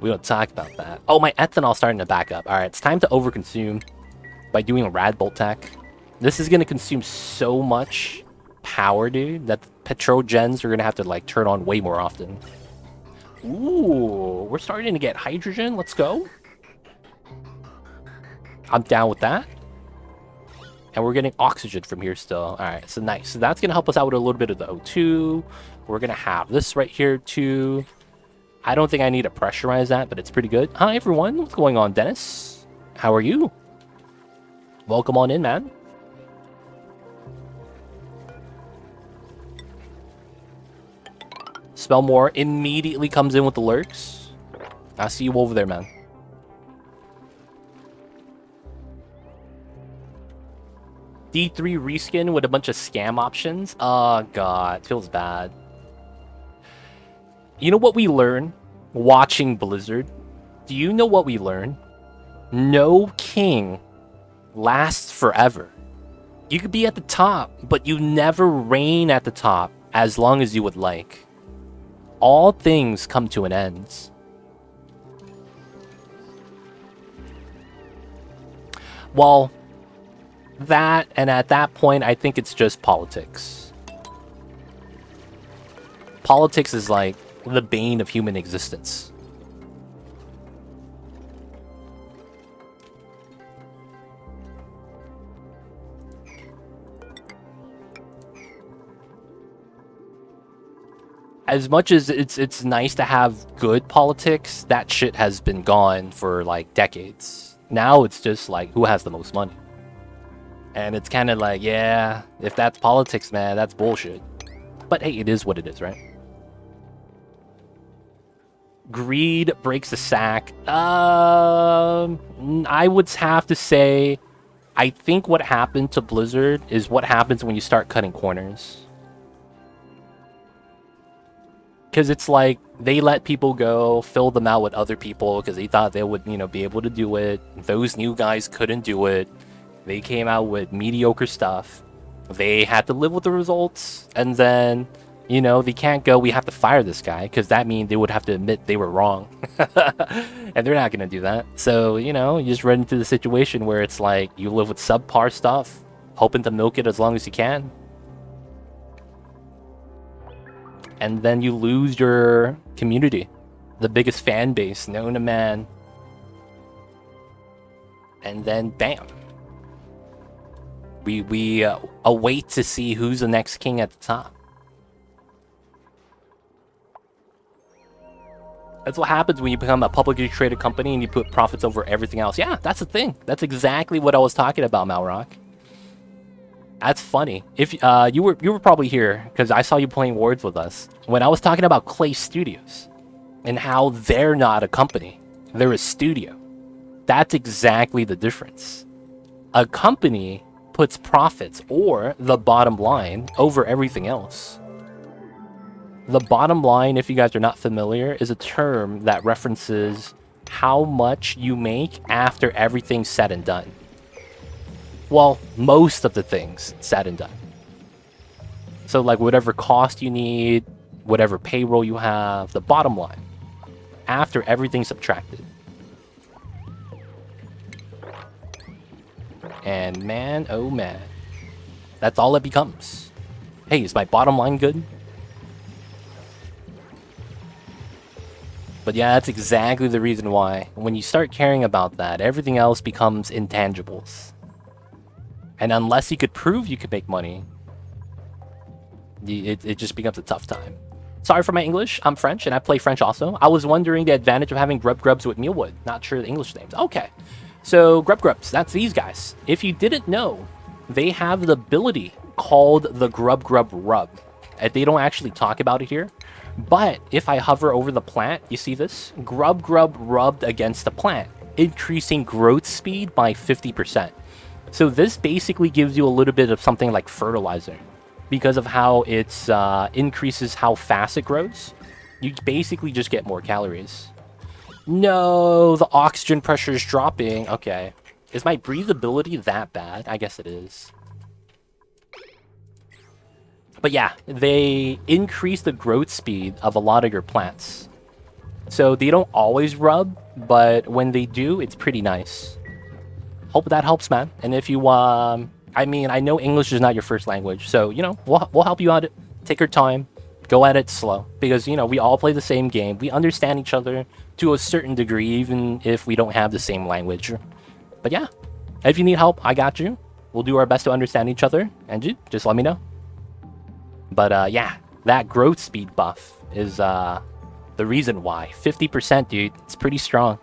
We don't talk about that. Oh, my ethanol's starting to back up. All right, it's time to overconsume by doing a rad bolt tech. This is gonna consume so much power, dude, that the petrol gens are gonna have to like turn on way more often. Ooh, we're starting to get hydrogen. Let's go. I'm down with that. And we're getting oxygen from here still. All right, so nice. So that's gonna help us out with a little bit of the O2. We're gonna have this right here too. I don't think I need to pressurize that, but it's pretty good. Hi everyone, what's going on, Dennis? How are you? Welcome on in, man. Smell more immediately comes in with the lurks. I see you over there, man. D3 reskin with a bunch of scam options. Oh god, feels bad. You know what we learn watching Blizzard? Do you know what we learn? No king lasts forever. You could be at the top, but you never reign at the top as long as you would like. All things come to an end. Well, that, and at that point, I think it's just politics. Politics is like the bane of human existence. As much as it's nice to have good politics, that shit has been gone for like decades. Now it's just like who has the most money. And it's kind of like, yeah, if that's politics, man, that's bullshit. But hey, it is what it is, right? Greed breaks the sack. I would have to say, I think what happened to Blizzard is what happens when you start cutting corners. Because it's like, they let people go, fill them out with other people, because they thought they would, you know, be able to do it. Those new guys couldn't do it. They came out with mediocre stuff. They had to live with the results, and then, you know, they can't go, we have to fire this guy, because that means they would have to admit they were wrong. And they're not going to do that. So, you know, you just run into the situation where it's like, you live with subpar stuff, hoping to milk it as long as you can. And then you lose your community, the biggest fan base known to man. And then, bam. We await to see who's the next king at the top. That's what happens when you become a publicly traded company and you put profits over everything else. Yeah, that's the thing. That's exactly what I was talking about, Malrock. That's funny. If you were probably here because I saw you playing Words with us when I was talking about Clay Studios and how they're not a company, they're a studio. That's exactly the difference. A company puts profits or the bottom line over everything else. The bottom line, if you guys are not familiar, is a term that references how much you make after everything's said and done. Well, most of the things said and done. So like whatever cost you need, whatever payroll you have, the bottom line, after everything's subtracted. And man, oh man, that's all it becomes. Hey, is my bottom line good? But yeah, that's exactly the reason why. When you start caring about that, everything else becomes intangibles. And unless you could prove you could make money, it just becomes a tough time. Sorry for my English. I'm French, and I play French also. I was wondering the advantage of having grub grubs with mealwood. Not sure the English names. Okay. So, grub grubs, that's these guys. If you didn't know, they have the ability called the grub grub rub. They don't actually talk about it here. But if I hover over the plant, you see this? Grub grub rubbed against the plant, increasing growth speed by 50%. So this basically gives you a little bit of something like fertilizer. Because of how it increases how fast it grows, you basically just get more calories. No, the oxygen pressure is dropping. Okay. Is my breathability that bad? I guess it is. But yeah, they increase the growth speed of a lot of your plants. So they don't always rub, but when they do, it's pretty nice. Hope that helps, man. And if you, I mean, I know English is not your first language, so, you know, we'll help you out. Take your time. Go at it slow. Because, you know, we all play the same game. We understand each other to a certain degree, even if we don't have the same language. But yeah, if you need help, I got you. We'll do our best to understand each other. And just let me know. But yeah, that growth speed buff is the reason why. 50%, dude. It's pretty strong.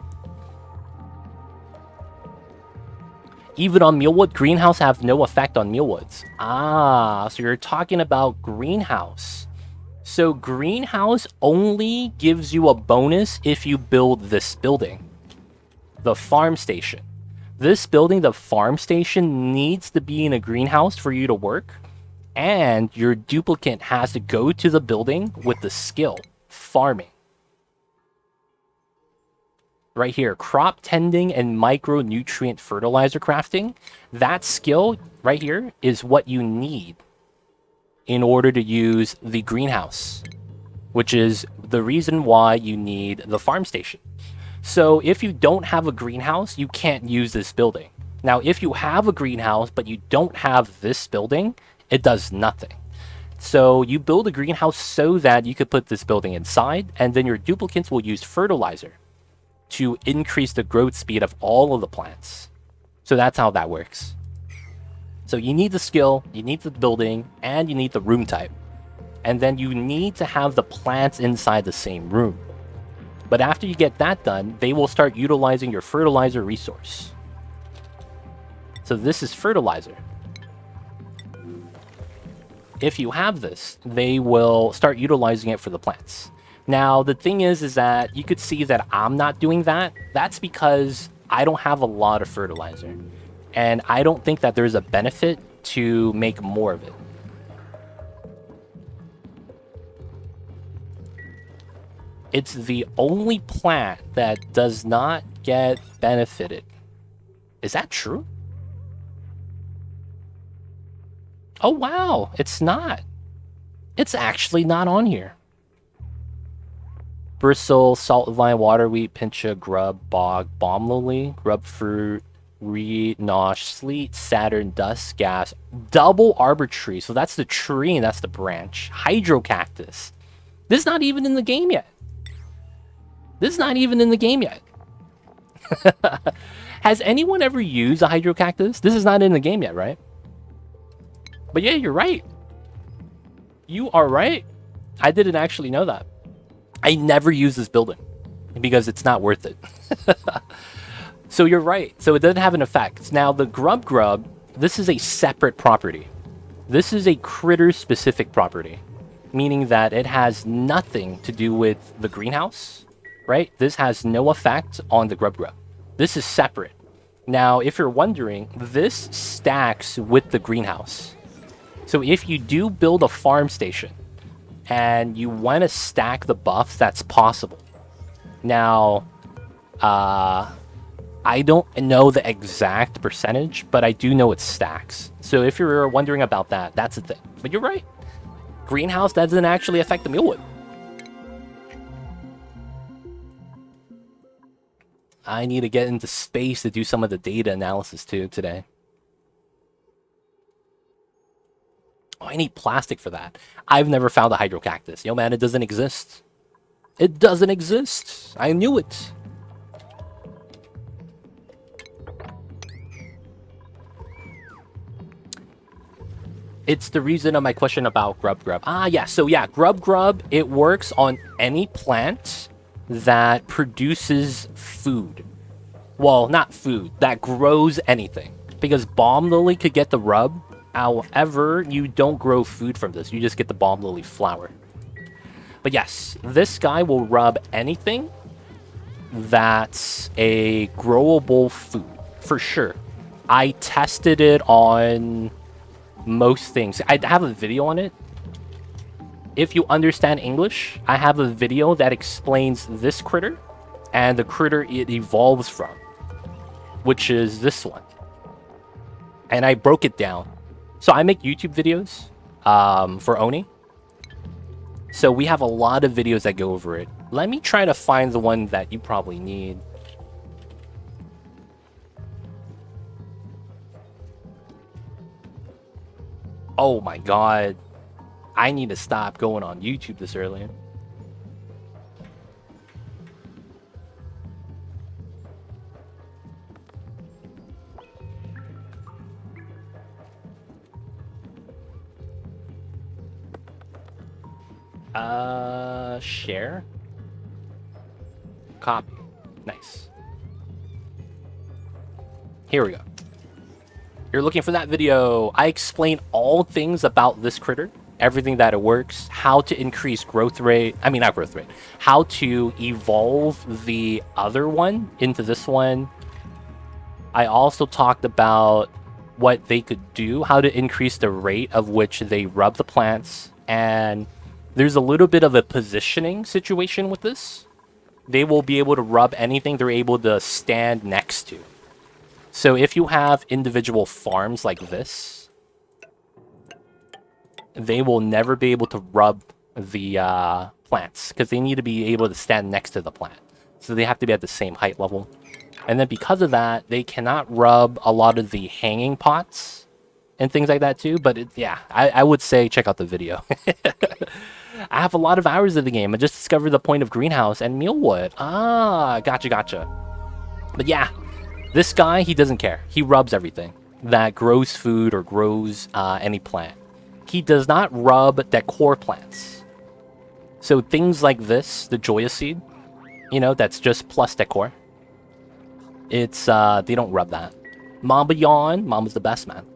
Even on mealwood, greenhouse have no effect on mealwoods. Ah, so you're talking about greenhouse. So greenhouse only gives you a bonus if you build this building. The farm station. This building, the farm station, needs to be in a greenhouse for you to work. And your duplicate has to go to the building with the skill, farming. Right here, crop tending and micronutrient fertilizer crafting. That skill right here is what you need in order to use the greenhouse, which is the reason why you need the farm station. So if you don't have a greenhouse, you can't use this building. Now, if you have a greenhouse, but you don't have this building, it does nothing. So you build a greenhouse so that you could put this building inside, and then your duplicates will use fertilizer to increase the growth speed of all of the plants. So that's how that works. So you need the skill, you need the building, and you need the room type. And then you need to have the plants inside the same room. But after you get that done, they will start utilizing your fertilizer resource. So this is fertilizer. If you have this, they will start utilizing it for the plants. Now, the thing is that you could see that I'm not doing that. That's because I don't have a lot of fertilizer. And I don't think that there's a benefit to make more of it. It's the only plant that does not get benefited. Is that true? Oh, wow. It's not. It's actually not on here. Bristle, salt vine, water wheat, pincha, grub, bog, bomb lily, grub fruit, reed, nosh, sleet, Saturn, dust, gas, double arbor tree. So that's the tree and that's the branch. Hydrocactus. This is not even in the game yet. This is not even in the game yet. Has anyone ever used a hydrocactus? This is not in the game yet, right? But yeah, you're right. You are right. I didn't actually know that. I never use this building because it's not worth it. So you're right. So it doesn't have an effect. Now the grub, this is a separate property. This is a critter specific property, meaning that it has nothing to do with the greenhouse, right? This has no effect on the grub. This is separate. Now, if you're wondering, this stacks with the greenhouse. So if you do build a farm station and you want to stack the buffs, that's possible. Now, I don't know the exact percentage, but I do know it stacks. So if you're wondering about that, that's the thing. But you're right. Greenhouse doesn't actually affect the mealwood. I need to get into space to do some of the data analysis too today. Oh, I need plastic for that. I've never found a hydrocactus. Yo, man, it doesn't exist. It doesn't exist. I knew it. It's the reason of my question about grub. Ah, yeah. So yeah, grub, it works on any plant that produces food. Well, not food, that grows anything. Because bomb lily could get the rub. However, you don't grow food from this. You just get the bomb lily flower. But yes, this guy will rub anything that's a growable food, for sure. I tested it on most things. I have a video on it. If you understand English, I have a video that explains this critter and the critter it evolves from, which is this one. And I broke it down. So I make YouTube videos for Oni. So we have a lot of videos that go over it. Let me try to find the one that you probably need. Oh my god. I need to stop going on YouTube this early. Share. Copy. Nice. Here we go. You're looking for that video. I explain all things about this critter, everything that it works, how to increase growth rate. I mean, not growth rate. How to evolve the other one into this one. I also talked about what they could do, how to increase the rate of which they rub the plants, and there's a little bit of a positioning situation with this. They will be able to rub anything they're able to stand next to. So if you have individual farms like this, they will never be able to rub the plants because they need to be able to stand next to the plant. So they have to be at the same height level. And then because of that, they cannot rub a lot of the hanging pots and things like that too. But yeah, I would say check out the video. I have a lot of hours of the game. I just discovered the point of greenhouse and mealwood. Ah, gotcha. But yeah, this guy, he doesn't care. He rubs everything that grows food or grows any plant. He does not rub decor plants. So things like this, the Joya seed, you know, that's just plus decor. It's, they don't rub that. Mamba yawn. Mamba's the best, man.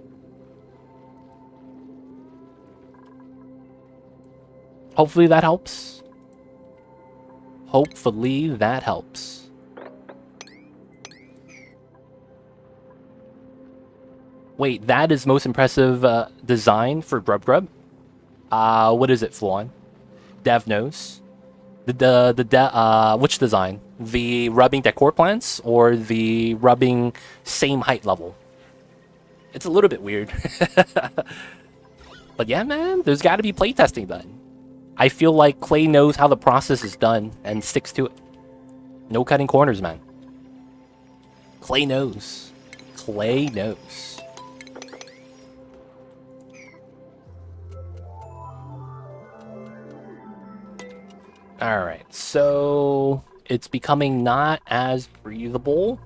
Hopefully that helps. Hopefully that helps. Wait, that is most impressive design for Grub. What is it, Fluon? Dev knows. Which design? The rubbing decor plants or the rubbing same height level? It's a little bit weird. But yeah, man, there's got to be playtesting done. I feel like Clay knows how the process is done and sticks to it. No cutting corners, man. Clay knows. Clay knows. Alright, so it's becoming not as breathable.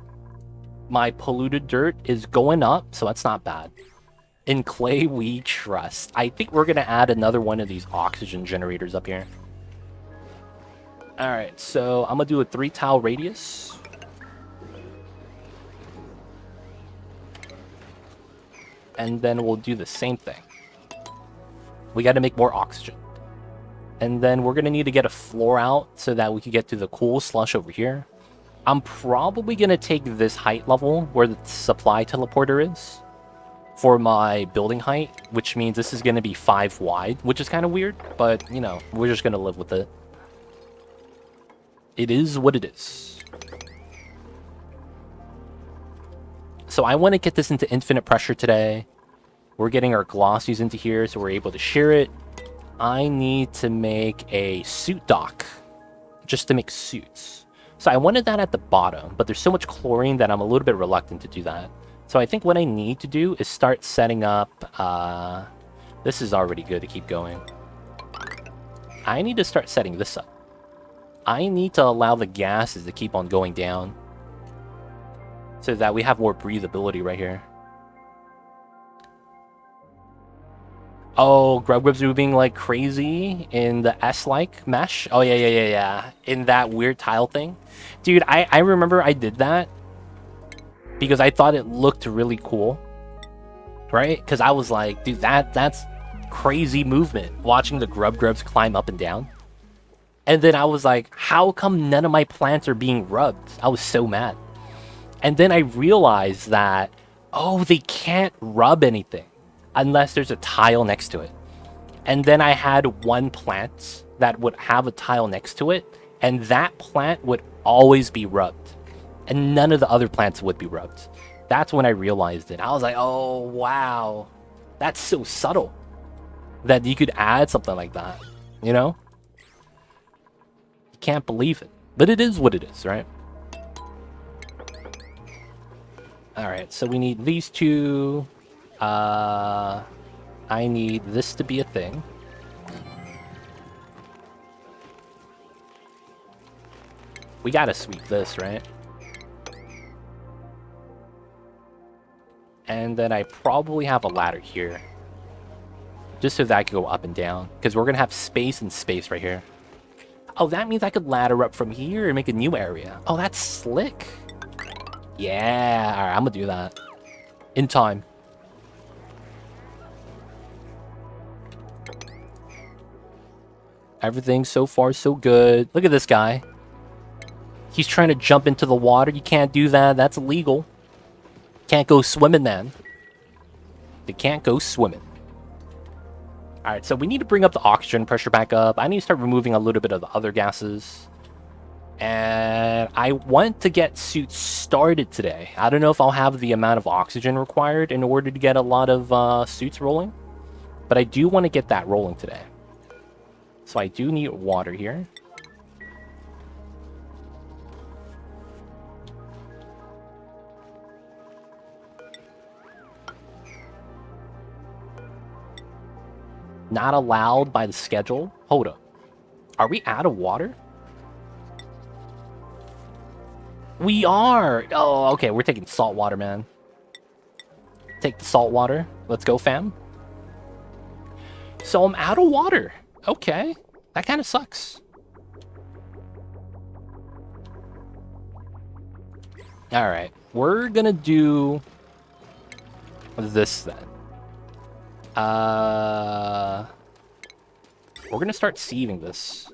My polluted dirt is going up, so that's not bad. In Clay, we trust. I think we're going to add another one of these oxygen generators up here. Alright, so I'm going to do a 3 tile radius. And then we'll do the same thing. We got to make more oxygen. And then we're going to need to get a floor out so that we can get to the cool slush over here. I'm probably going to take this height level where the supply teleporter is for my building height, which means this is going to be 5 wide, which is kind of weird, but, you know, we're just going to live with it. It is what it is. So I want to get this into infinite pressure today. We're getting our glossies into here, so we're able to shear it. I need to make a suit dock just to make suits. So I wanted that at the bottom, but there's so much chlorine that I'm a little bit reluctant to do that. So I think what I need to do is start setting up... this is already good to keep going. I need to start setting this up. I need to allow the gases to keep on going down so that we have more breathability right here. Oh, Grub's moving like crazy in the S-like mesh. Oh, yeah. In that weird tile thing. Dude, I remember I did that because I thought it looked really cool. Right? Because I was like, dude, that's crazy movement. Watching the Grubs climb up and down. And then I was like, how come none of my plants are being rubbed? I was so mad. And then I realized that, oh, they can't rub anything unless there's a tile next to it. And then I had one plant that would have a tile next to it, And that plant would always be rubbed. And none of the other plants would be rubbed. That's when I realized it. I was like, oh, wow. That's so subtle. That you could add something like that. You know? You can't believe it. But it is what it is, right? Alright, so we need these two. I need this to be a thing. We gotta sweep this, right? And then I probably have a ladder here. Just so that I can go up and down. Because we're gonna have space and space right here. Oh, that means I could ladder up from here and make a new area. Oh, that's slick. Yeah, alright, I'm gonna do that. In time. Everything so far so good. Look at this guy. He's trying to jump into the water. You can't do that. That's illegal. Can't go swimming, man. They can't go swimming. Alright, so we need to bring up the oxygen pressure back up. I need to start removing a little bit of the other gases. And I want to get suits started today. I don't know if I'll have the amount of oxygen required in order to get a lot of suits rolling. But I do want to get that rolling today. So I do need water here. Not allowed by the schedule. Hold up. Are we out of water? We are! Oh, okay, we're taking salt water, man. Take the salt water. Let's go, fam. So I'm out of water. Okay. That kind of sucks. Alright. We're gonna do this then. We're gonna start sieving this.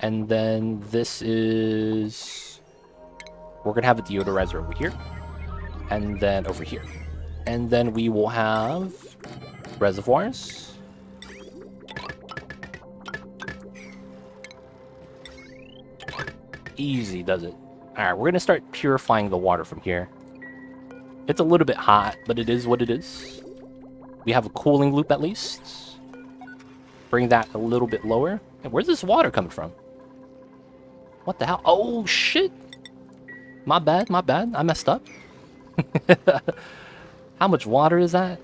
And then this is... We're gonna have a deodorizer over here. And then over here. And then we will have reservoirs. Easy does it. Alright, we're gonna start purifying the water from here. It's a little bit hot, but it is what it is. We have a cooling loop at least. Bring that a little bit lower. And where's this water coming from? What the hell? Oh, shit! My bad, my bad. I messed up. How much water is that?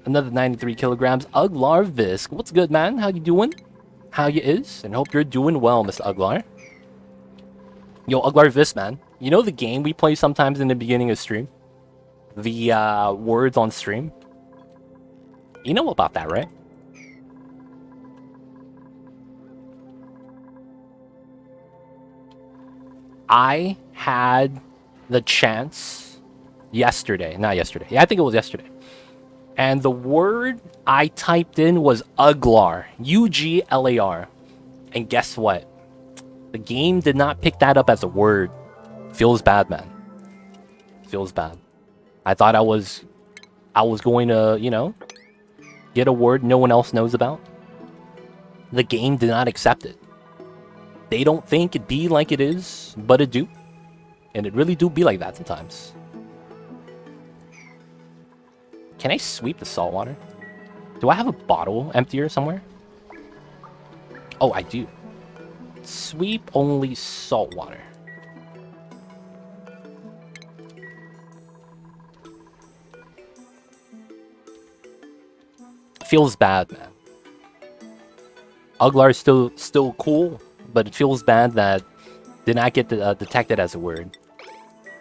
Another 93 kilograms. Uglar Visk. What's good, man? How you doing? How you is? And hope you're doing well, Mr. Uglar. Yo, Uglar Visk, man. You know the game we play sometimes in the beginning of stream? The words on stream? You know about that, right? I had the chance yesterday. Not yesterday. Yeah, I think it was yesterday. And the word I typed in was Uglar. U-G-L-A-R. And guess what? The game did not pick that up as a word. Feels bad, man. Feels bad. I thought I was going to, you know, get a word no one else knows about. The game did not accept it. They don't think it be like it is, but it do. And it really do be like that sometimes. Can I sweep the salt water? Do I have a bottle emptier somewhere? Oh, I do. Sweep only salt water. Feels bad, man. Uglar is still cool, but it feels bad that did not get detected as a word.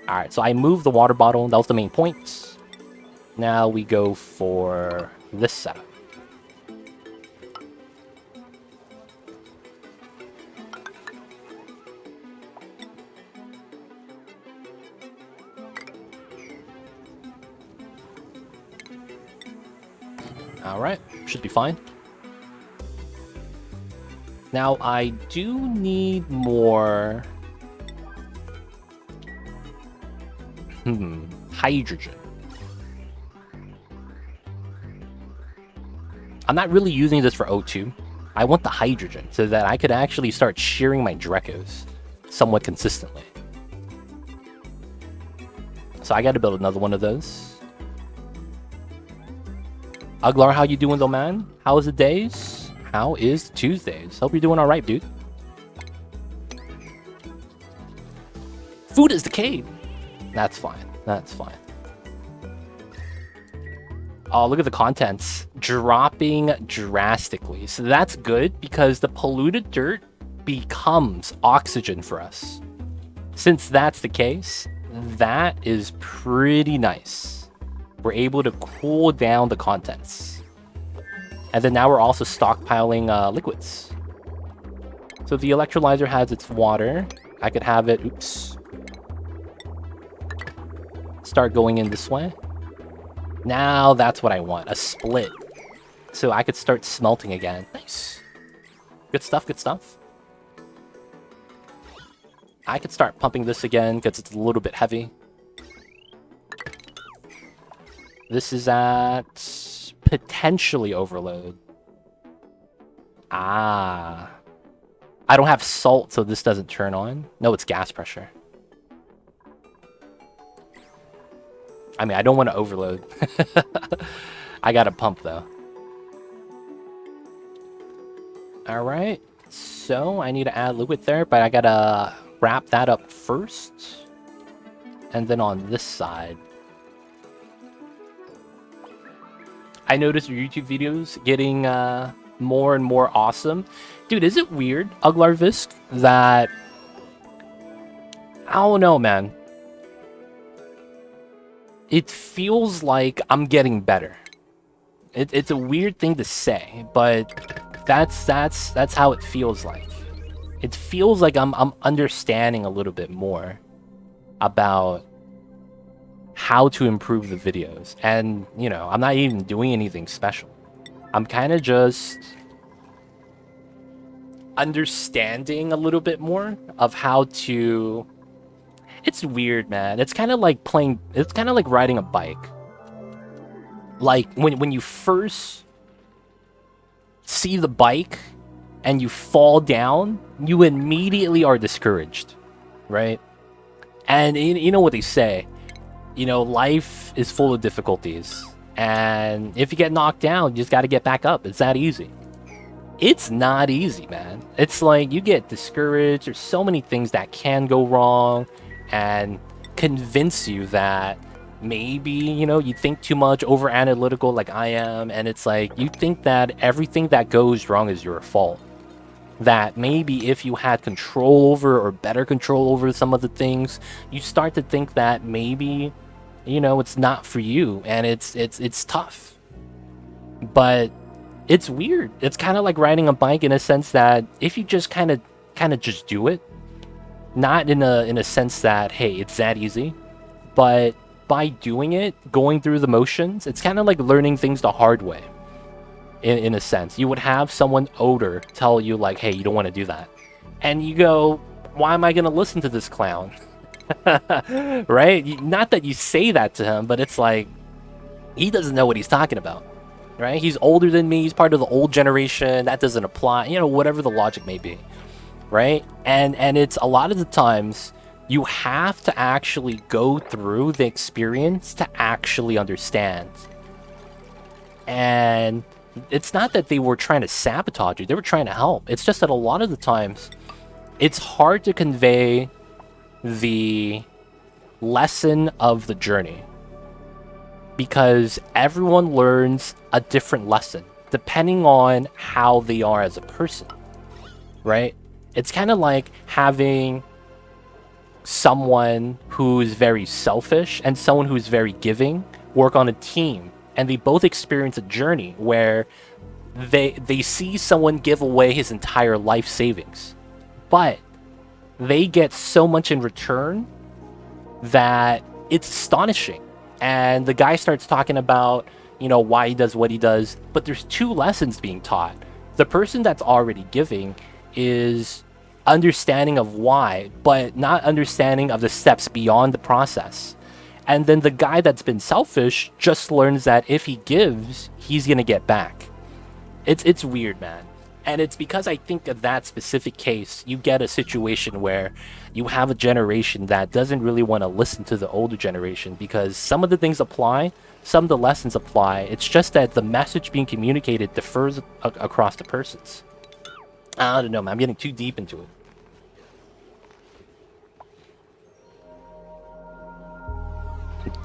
Alright, so I moved the water bottle. That was the main point. Now we go for this setup. Alright, should be fine. Now, I do need more... hydrogen. I'm not really using this for O2. I want the hydrogen so that I could actually start shearing my Drekos somewhat consistently. So I gotta build another one of those. Uglar, how you doing though, man? How is the days? How is Tuesdays? Hope you're doing alright, dude. Food is decayed. That's fine. That's fine. Oh, look at the contents. Dropping drastically. So that's good because the polluted dirt becomes oxygen for us. Since that's the case, that is pretty nice. We're able to cool down the contents. And then now we're also stockpiling liquids. So the electrolyzer has its water. I could have it, oops. Start going in this way. Now that's what I want, a split. So I could start smelting again. Nice. Good stuff, good stuff. I could start pumping this again because it's a little bit heavy. This is at potentially overload. Ah. I don't have salt, so this doesn't turn on. No, it's gas pressure. I mean, I don't want to overload. I got to pump, though. Alright. So, I need to add liquid there, but I got to wrap that up first. And then on this side. I noticed your YouTube videos getting more and more awesome. Dude, is it weird, Uglarvisk, that... I don't know, man. It feels like I'm getting better. It's a weird thing to say, but that's how it feels like. It feels like I'm understanding a little bit more about how to improve the videos. And, you know, I'm not even doing anything special. I'm kind of just understanding a little bit more of how to... It's weird, man. It's kind of like playing... It's kind of like riding a bike. Like, when you first see the bike and you fall down, you immediately are discouraged, right? And you know what they say. You know, life is full of difficulties. And if you get knocked down, you just got to get back up. It's that easy. It's not easy, man. It's like you get discouraged. There's so many things that can go wrong and convince you that maybe, you know, you think too much, over analytical like I am, and it's like you think that everything that goes wrong is your fault. That maybe if you had control over or better control over some of the things, you start to think that maybe, you know, it's not for you, and it's tough. But it's weird. It's kind of like riding a bike in a sense that if you just kind of just do it, not in a sense that, hey, it's that easy, but by doing it, going through the motions, it's kind of like learning things the hard way. In a sense, you would have someone older tell you like, hey, you don't want to do that, and you go, why am I going to listen to this clown? Right? Not that you say that to him, but it's like he doesn't know what he's talking about, right? He's older than me, he's part of the old generation, that doesn't apply, you know, whatever the logic may be, right? And it's a lot of the times you have to actually go through the experience to actually understand. And it's not that they were trying to sabotage you, they were trying to help. It's just that a lot of the times it's hard to convey the lesson of the journey because everyone learns a different lesson depending on how they are as a person, right? It's kind of like having someone who's very selfish and someone who's very giving work on a team, and they both experience a journey where they see someone give away his entire life savings, but they get so much in return that it's astonishing. And the guy starts talking about, you know, why he does what he does, but there's two lessons being taught. The person that's already giving is understanding of why, but not understanding of the steps beyond the process. And then the guy that's been selfish just learns that if he gives, he's gonna get back. It's weird, man. And it's because I think of that specific case, you get a situation where you have a generation that doesn't really want to listen to the older generation because some of the things apply, some of the lessons apply. It's just that the message being communicated differs across the persons. I don't know, man. I'm getting too deep into it.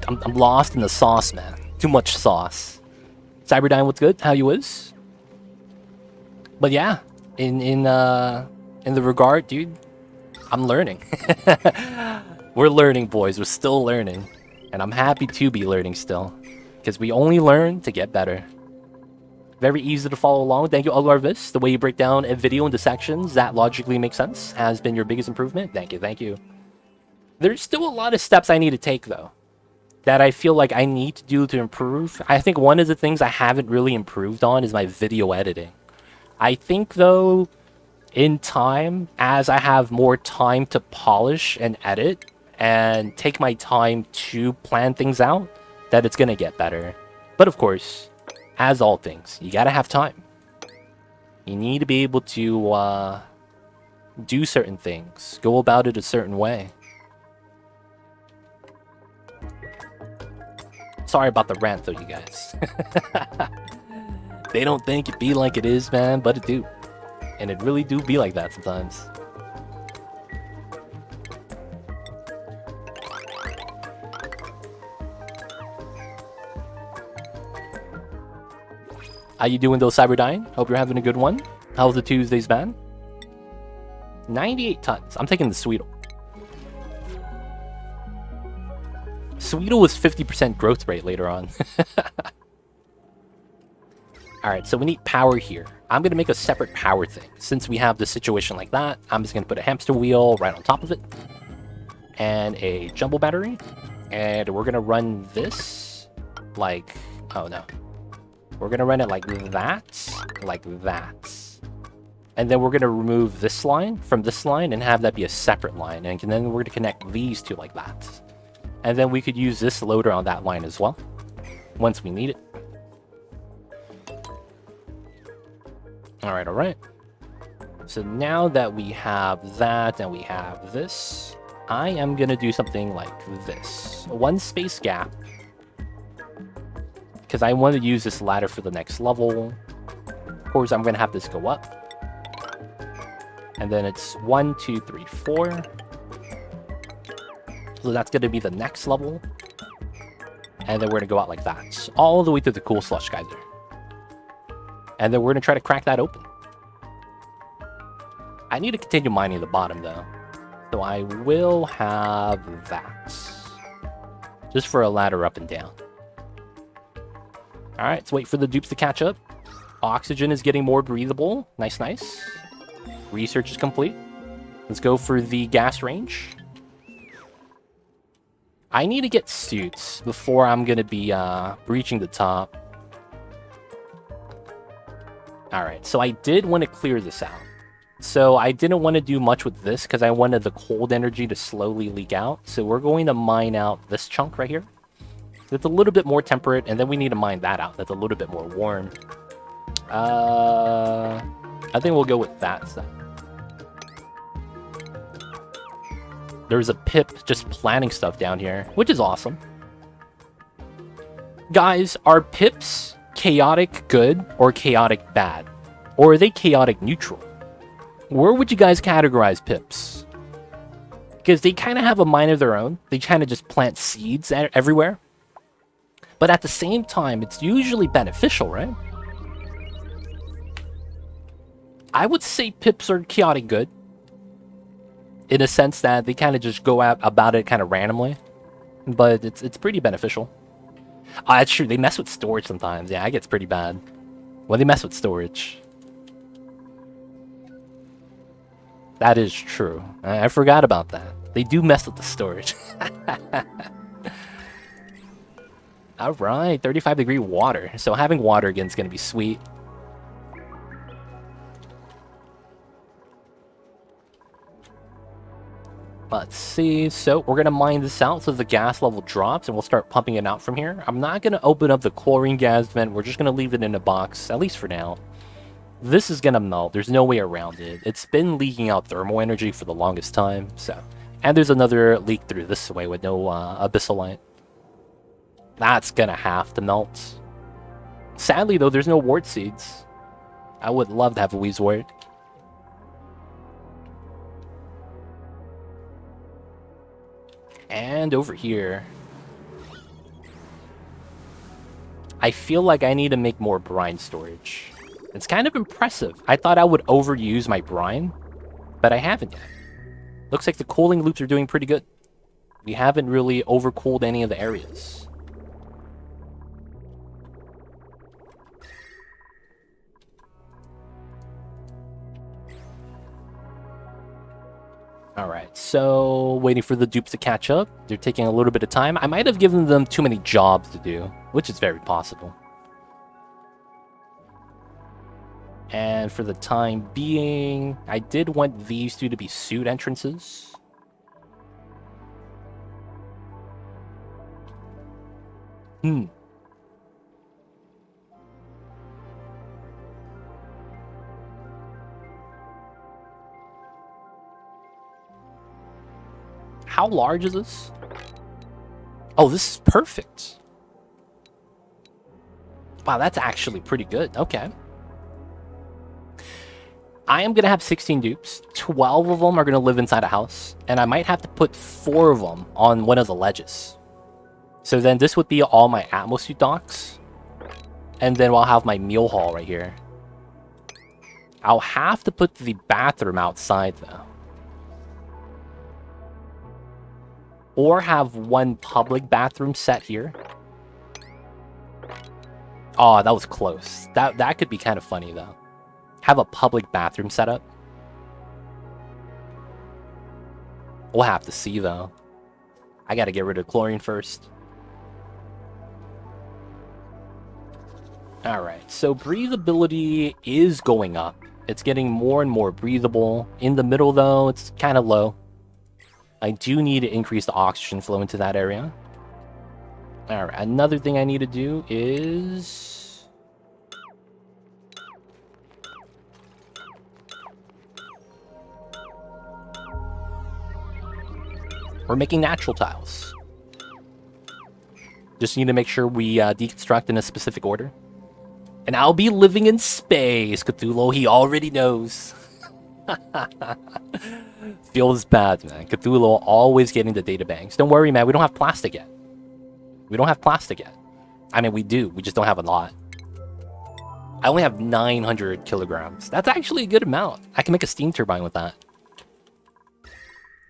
I'm lost in the sauce, man. Too much sauce. Cyberdyne, what's good? How you is? But yeah, in the regard, dude, I'm learning. We're learning, boys. We're still learning, and I'm happy to be learning still, because we only learn to get better. Very easy to follow along. Thank you, Alvarvis. The way you break down a video into sections that logically make sense has been your biggest improvement. Thank you, thank you. There's still a lot of steps I need to take though, that I feel like I need to do to improve. I think one of the things I haven't really improved on is my video editing. I think, though, in time, as I have more time to polish and edit and take my time to plan things out, that it's going to get better. But of course, as all things, you got to have time. You need to be able to do certain things, go about it a certain way. Sorry about the rant, though, you guys. They don't think it be like it is, man, but it do. And it really do be like that sometimes. How you doing though, Cyberdyne? Hope you're having a good one. How's the Tuesdays, man? 98 tons. I'm taking the Sweetle. Sweetle was 50% growth rate later on. Alright, so we need power here. I'm going to make a separate power thing. Since we have the situation like that, I'm just going to put a hamster wheel right on top of it. And a jumbo battery. And we're going to run this like... Oh, no. We're going to run it like that. Like that. And then we're going to remove this line from this line and have that be a separate line. And then we're going to connect these two like that. And then we could use this loader on that line as well, once we need it. Alright, alright. So now that we have that and we have this, I am going to do something like this. One space gap. Because I want to use this ladder for the next level. Of course, I'm going to have this go up. And then it's 1, 2, 3, 4. So that's going to be the next level. And then we're going to go out like that. All the way to the cool slush geyser. And then we're going to try to crack that open. I need to continue mining the bottom, though. So I will have that. Just for a ladder up and down. Alright, let's wait for the dupes to catch up. Oxygen is getting more breathable. Nice, nice. Research is complete. Let's go for the gas range. I need to get suits before I'm going to be breaching the top. Alright, so I did want to clear this out. So I didn't want to do much with this because I wanted the cold energy to slowly leak out. So we're going to mine out this chunk right here. That's a little bit more temperate, and then we need to mine that out. That's a little bit more warm. I think we'll go with that stuff. There's a pip just planting stuff down here, which is awesome. Guys, are pips chaotic good or chaotic bad? Or are they chaotic neutral? Where would you guys categorize pips? Because they kind of have a mind of their own. They kind of just plant seeds everywhere. But at the same time, it's usually beneficial, right? I would say pips are chaotic good. In a sense that they kind of just go out about it kind of randomly. But it's pretty beneficial. That's true. They mess with storage sometimes. Yeah, it gets pretty bad. When they mess with storage. That is true. I forgot about that. They do mess with the storage. Alright, 35-degree water. So having water again is going to be sweet. Let's see. So we're going to mine this out so the gas level drops and we'll start pumping it out from here. I'm not going to open up the chlorine gas vent. We're just going to leave it in a box, at least for now. This is gonna melt. There's no way around it. It's been leaking out thermal energy for the longest time, so. And there's another leak through this way with no abyssal light. That's gonna have to melt. Sadly, though, there's no wart seeds. I would love to have a Wheezewort. And over here, I feel like I need to make more brine storage. It's kind of impressive. I thought I would overuse my brine, but I haven't yet. Looks like the cooling loops are doing pretty good. We haven't really overcooled any of the areas. Alright, so waiting for the dupes to catch up. They're taking a little bit of time. I might have given them too many jobs to do, which is very possible. And for the time being, I did want these two to be suit entrances. How large is this? Oh, this is perfect. Wow, that's actually pretty good. Okay. I am going to have 16 dupes. 12 of them are going to live inside a house. And I might have to put 4 of them on one of the ledges. So then this would be all my Atmosuit docks. And then I'll have my meal hall right here. I'll have to put the bathroom outside, though. Or have one public bathroom set here. Oh, that was close. That could be kind of funny, though. Have a public bathroom set up. We'll have to see, though. I gotta get rid of chlorine first. Alright, so breathability is going up. It's getting more and more breathable. In the middle, though, it's kind of low. I do need to increase the oxygen flow into that area. Alright, another thing I need to do is... we're making natural tiles. Just need to make sure we deconstruct in a specific order. And I'll be living in space, Cthulhu. He already knows. Feels bad, man. Cthulhu always getting the data banks. Don't worry, man. We don't have plastic yet. We don't have plastic yet. I mean, we do. We just don't have a lot. I only have 900 kilograms. That's actually a good amount. I can make a steam turbine with that.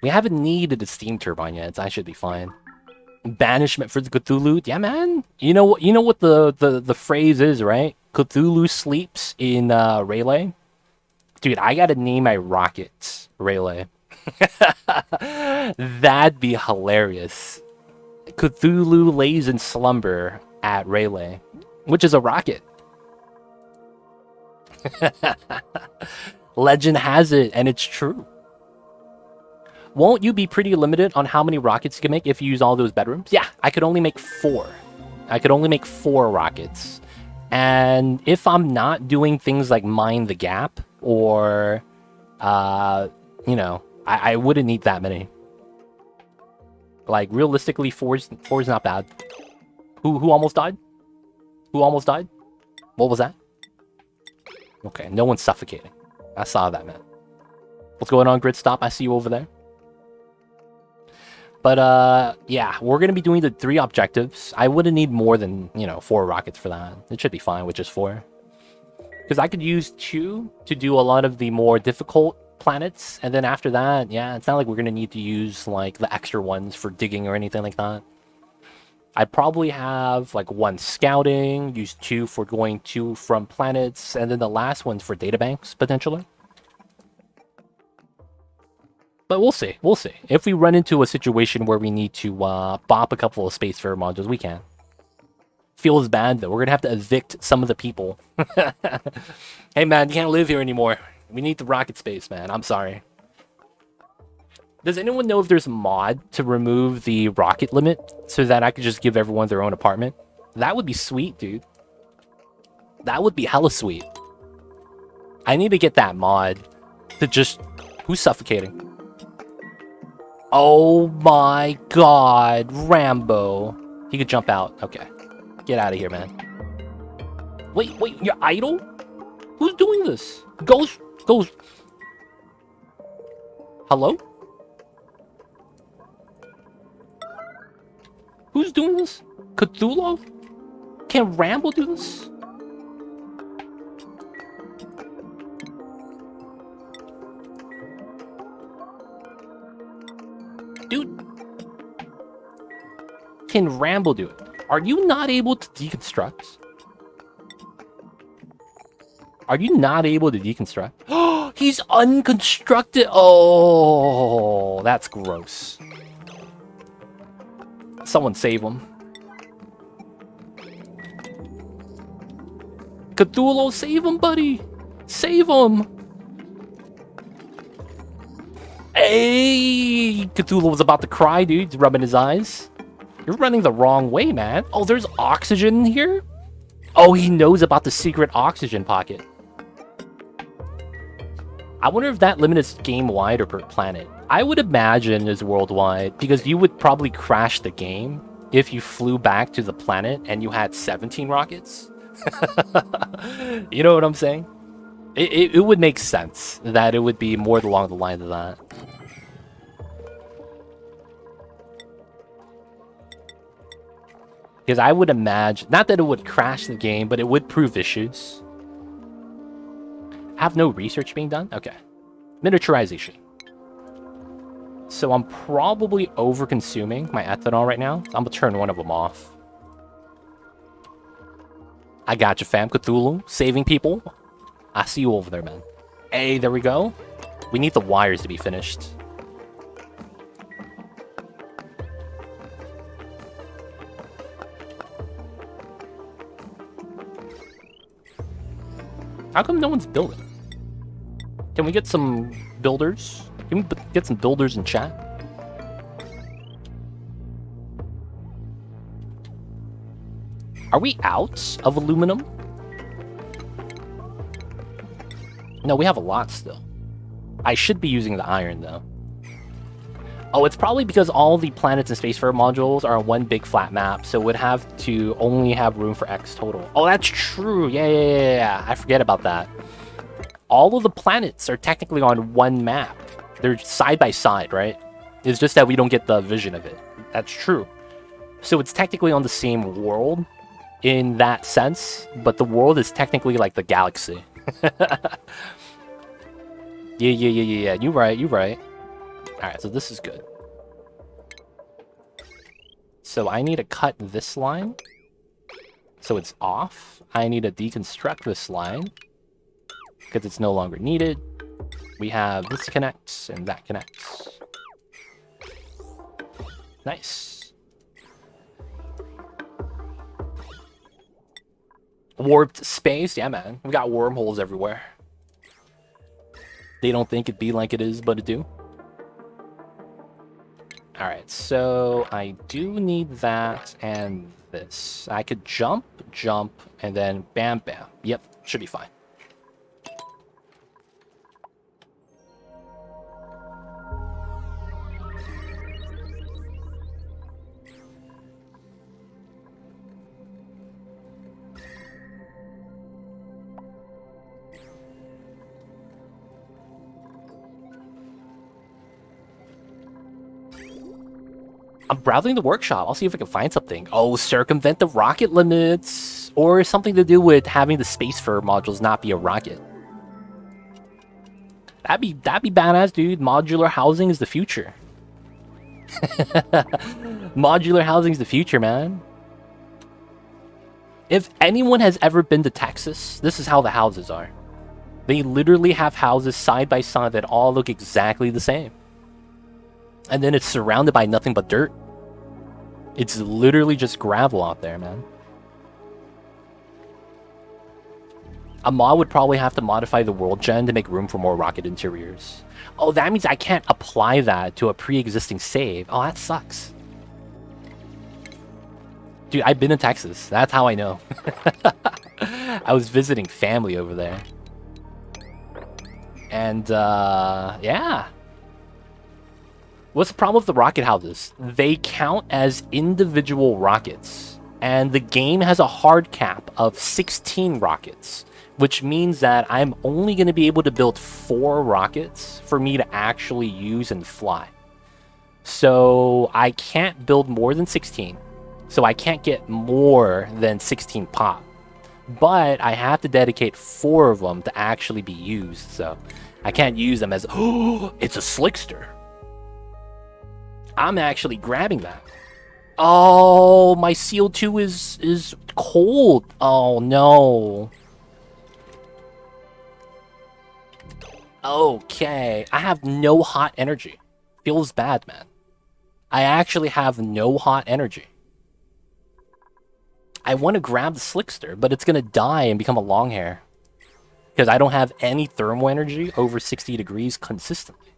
We haven't needed a steam turbine yet. I should be fine. Banishment for the Cthulhu. Yeah, man. You know what the phrase is, right? Cthulhu sleeps in Rayleigh. Dude, I gotta name my rocket Rayleigh. That'd be hilarious. Cthulhu lays in slumber at Rayleigh, which is a rocket. Legend has it, and it's true. Won't you be pretty limited on how many rockets you can make if you use all those bedrooms? Yeah, I could only make 4. I could only make 4 rockets. And if I'm not doing things like mine the gap, or, you know, I wouldn't need that many. Like, realistically, 4's not bad. Who almost died? Who almost died? What was that? Okay, no one's suffocating. I saw that, man. What's going on, Grid Stop? I see you over there. But, yeah, we're going to be doing the 3 objectives. I wouldn't need more than, 4 rockets for that. It should be fine with just 4. Because I could use 2 to do a lot of the more difficult planets. And then after that, yeah, it's not like we're going to need to use, like, the extra ones for digging or anything like that. I'd probably have, like, 1 scouting, use 2 for going to from planets, and then the last one's for databanks, potentially. But we'll see. We'll see. If we run into a situation where we need to bop a couple of Spacefarer modules, we can. Feels bad, though. We're going to have to evict some of the people. Hey, man, you can't live here anymore. We need the rocket space, man. I'm sorry. Does anyone know if there's a mod to remove the rocket limit so that I could just give everyone their own apartment? That would be sweet, dude. That would be hella sweet. I need to get that mod to just... Who's suffocating? Oh my god, Rambo. He could jump out. Okay. Get out of here, man. Wait, you're idle? Who's doing this? Ghost. Hello? Who's doing this? Cthulhu? Can Rambo do this? Dude. Can Rambo do it? Are you not able to deconstruct? Are you not able to deconstruct? Oh, he's unconstructed. Oh, that's gross. Someone save him. Cthulhu, save him, buddy. Save him. Hey, Cthulhu was about to cry, dude. He's rubbing his eyes. You're running the wrong way, man. Oh, there's oxygen here? Oh, he knows about the secret oxygen pocket. I wonder if that limit is game-wide or per planet. I would imagine it's worldwide, because you would probably crash the game if you flew back to the planet and you had 17 rockets. You know what I'm saying? It would make sense that it would be more along the lines of that. Because I would imagine, not that it would crash the game, but it would prove issues. Have no research being done? Okay. Miniaturization. So I'm probably over-consuming my ethanol right now. I'm gonna turn one of them off. I got you, fam. Cthulhu, saving people. I see you over there, man. Hey, there we go. We need the wires to be finished. How come no one's building? Can we get some builders? Can we get some builders in chat? Are we out of aluminum? No, we have a lot still. I should be using the iron, though. Oh, it's probably because all the planets and Spacefarer modules are on one big flat map, so it would have to only have room for X total. Oh, that's true. Yeah. I forget about that. All of the planets are technically on one map. They're side by side, right? It's just that we don't get the vision of it. That's true. So it's technically on the same world in that sense, but the world is technically like the galaxy. Yeah. You're right. Alright, so this is good. So I need to cut this line. So it's off. I need to deconstruct this line. Because it's no longer needed. We have this connects and that connects. Nice. Warped space? Yeah, man. We got wormholes everywhere. They don't think it be like it is, but it do. Alright, so I do need that and this. I could jump, and then bam. Yep, should be fine. I'm browsing the workshop. I'll see if I can find something. Oh, circumvent the rocket limits. Or something to do with having the Spacefarer modules not be a rocket. That'd be badass, dude. Modular housing is the future. Modular housing is the future, man. If anyone has ever been to Texas, this is how the houses are. They literally have houses side by side that all look exactly the same. And then it's surrounded by nothing but dirt. It's literally just gravel out there, man. A mod would probably have to modify the world gen to make room for more rocket interiors. Oh, that means I can't apply that to a pre-existing save. Oh, that sucks. Dude, I've been in Texas. That's how I know. I was visiting family over there. And, yeah. What's the problem with the rocket houses? They count as individual rockets. And the game has a hard cap of 16 rockets, which means that I'm only going to be able to build 4 rockets for me to actually use and fly. So I can't build more than 16. So I can't get more than 16 pop. But I have to dedicate 4 of them to actually be used. So I can't use them as, oh, it's a slickster. I'm actually grabbing that. Oh, my CO2 is cold. Oh, no. Okay. I have no hot energy. Feels bad, man. I actually have no hot energy. I want to grab the slickster, but it's going to die and become a long hair. Because I don't have any thermal energy over 60 degrees consistently.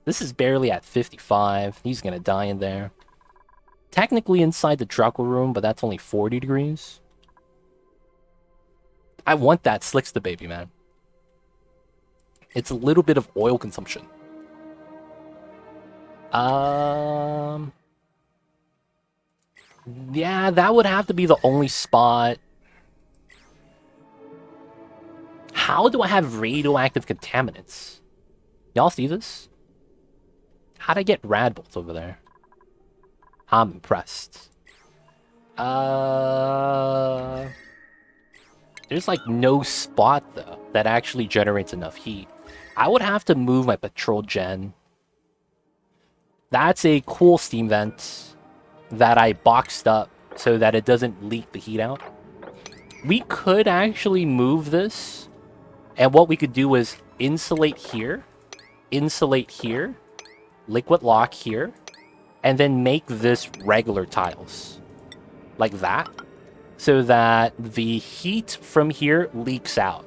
This is barely at 55. He's going to die in there. Technically inside the truckle room, but that's only 40 degrees. I want that slickster baby, man. It's a little bit of oil consumption. Yeah, that would have to be the only spot. How do I have radioactive contaminants? Y'all see this? How'd I get rad bolts over there? I'm impressed. There's like no spot though that actually generates enough heat. I would have to move my petrol gen. That's a cool steam vent that I boxed up so that it doesn't leak the heat out. We could actually move this, and what we could do is insulate here, liquid lock here, and then make this regular tiles. Like that. So that the heat from here leaks out.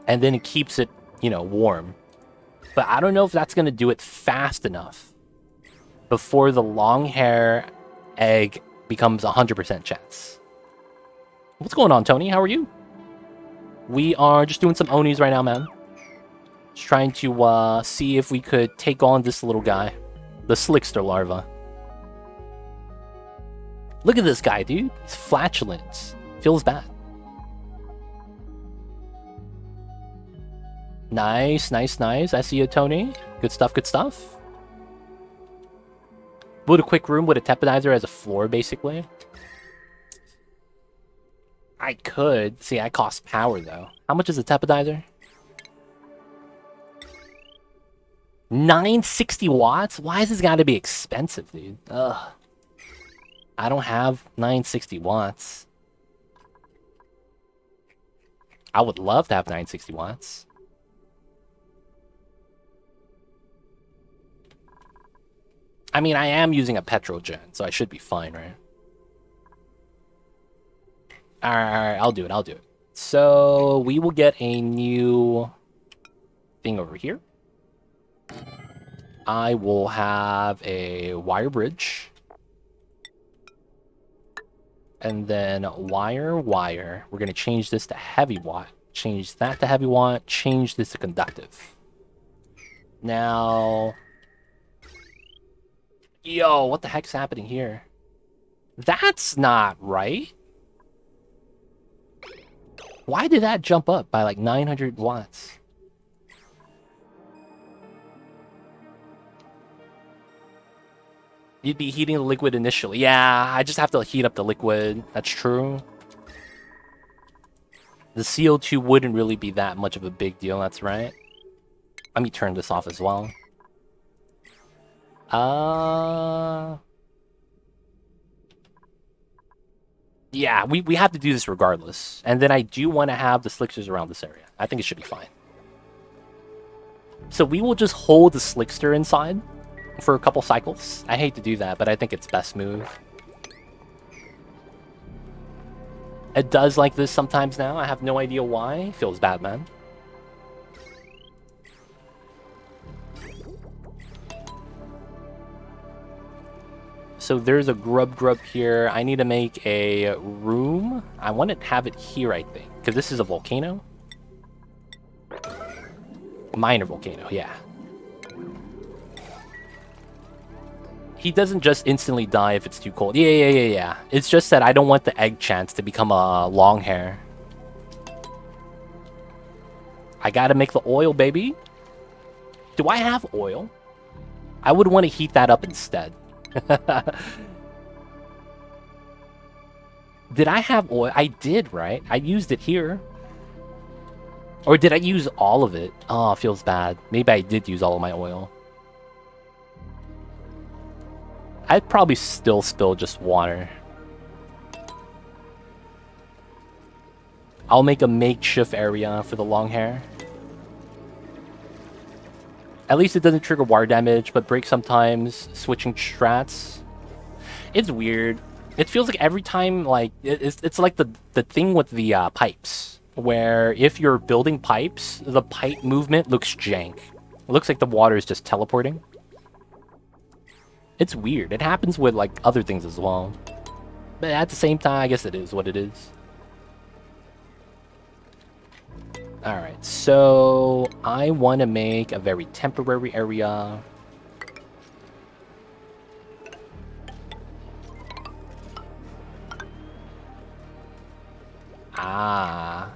And then it keeps it, you know, warm. But I don't know if that's going to do it fast enough before the long hair egg becomes 100% chance. What's going on, Tony? How are you? We are just doing some Onis right now, man. Just trying to see if we could take on this little guy. The slickster larva. Look at this guy, dude. It's flatulence. Feels bad. Nice, nice, nice. I see you, Tony. Good stuff, good stuff. Build a quick room with a tepanizer as a floor, basically. I could. See, I cost power, though. How much is a tepanizer? 960 watts? Why has this got to be expensive, dude? Ugh. I don't have 960 watts. I would love to have 960 watts. I mean, I am using a petrol gen, so I should be fine, right? Alright, I'll do it. So, we will get a new thing over here. I will have a wire bridge. And then wire. We're going to change this to heavy watt. Change that to heavy watt. Change this to conductive. Now... Yo, what the heck's happening here? That's not right. Why did that jump up by like 900 watts? You'd be heating the liquid initially. Yeah, I just have to heat up the liquid. That's true. The CO2 wouldn't really be that much of a big deal, that's right. Let me turn this off as well. Yeah, we have to do this regardless. And then I do want to have the slicksters around this area. I think it should be fine. So we will just hold the slickster inside for a couple cycles. I hate to do that, but I think it's best move. It does like this sometimes now. I have no idea why. Feels bad, man. So there's a grub here. I need to make a room. I want to have it here, I think, because this is a volcano. Minor volcano, yeah. He doesn't just instantly die if it's too cold. Yeah. It's just that I don't want the egg chance to become a long hair. I gotta make the oil, baby. Do I have oil? I would want to heat that up instead. Did I have oil? I did, right? I used it here. Or did I use all of it? Oh, it feels bad. Maybe I did use all of my oil. I'd probably still spill just water. I'll make a makeshift area for the long hair. At least it doesn't trigger water damage, but breaks sometimes, switching strats. It's weird. It feels like every time, like, it's like the thing with the pipes, where if you're building pipes, the pipe movement looks jank. It looks like the water is just teleporting. It's weird. It happens with, like, other things as well. But at the same time, I guess it is what it is. Alright, so I want to make a very temporary area. Ah.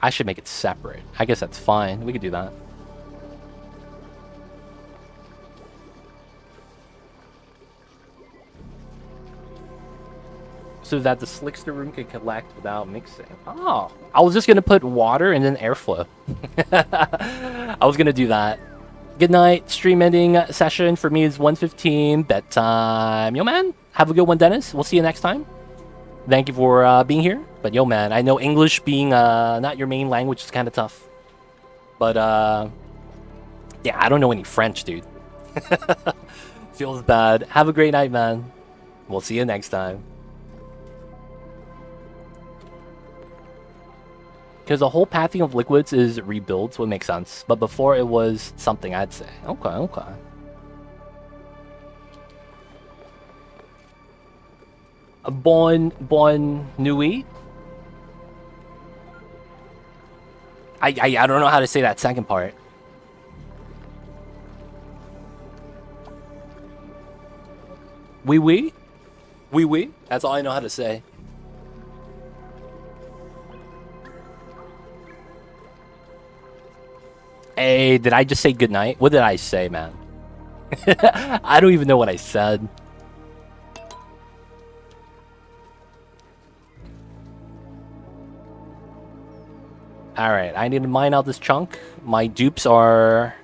I should make it separate. I guess that's fine. We could do that. So that the slickster room can collect without mixing. Oh, I was just gonna put water and then airflow. I was gonna do that. Good night. Stream ending session for me is 1:15. Bedtime. Yo, man. Have a good one, Dennis. We'll see you next time. Thank you for being here. But yo, man, I know English being not your main language is kind of tough. But yeah, I don't know any French, dude. Feels bad. Have a great night, man. We'll see you next time. Because the whole pathing of liquids is rebuilt, so it makes sense. But before it was something, I'd say. Okay. Bon nuit? I don't know how to say that second part. Oui. That's all I know how to say. Hey, did I just say goodnight? What did I say, man? I don't even know what I said. Alright, I need to mine out this chunk. My dupes are...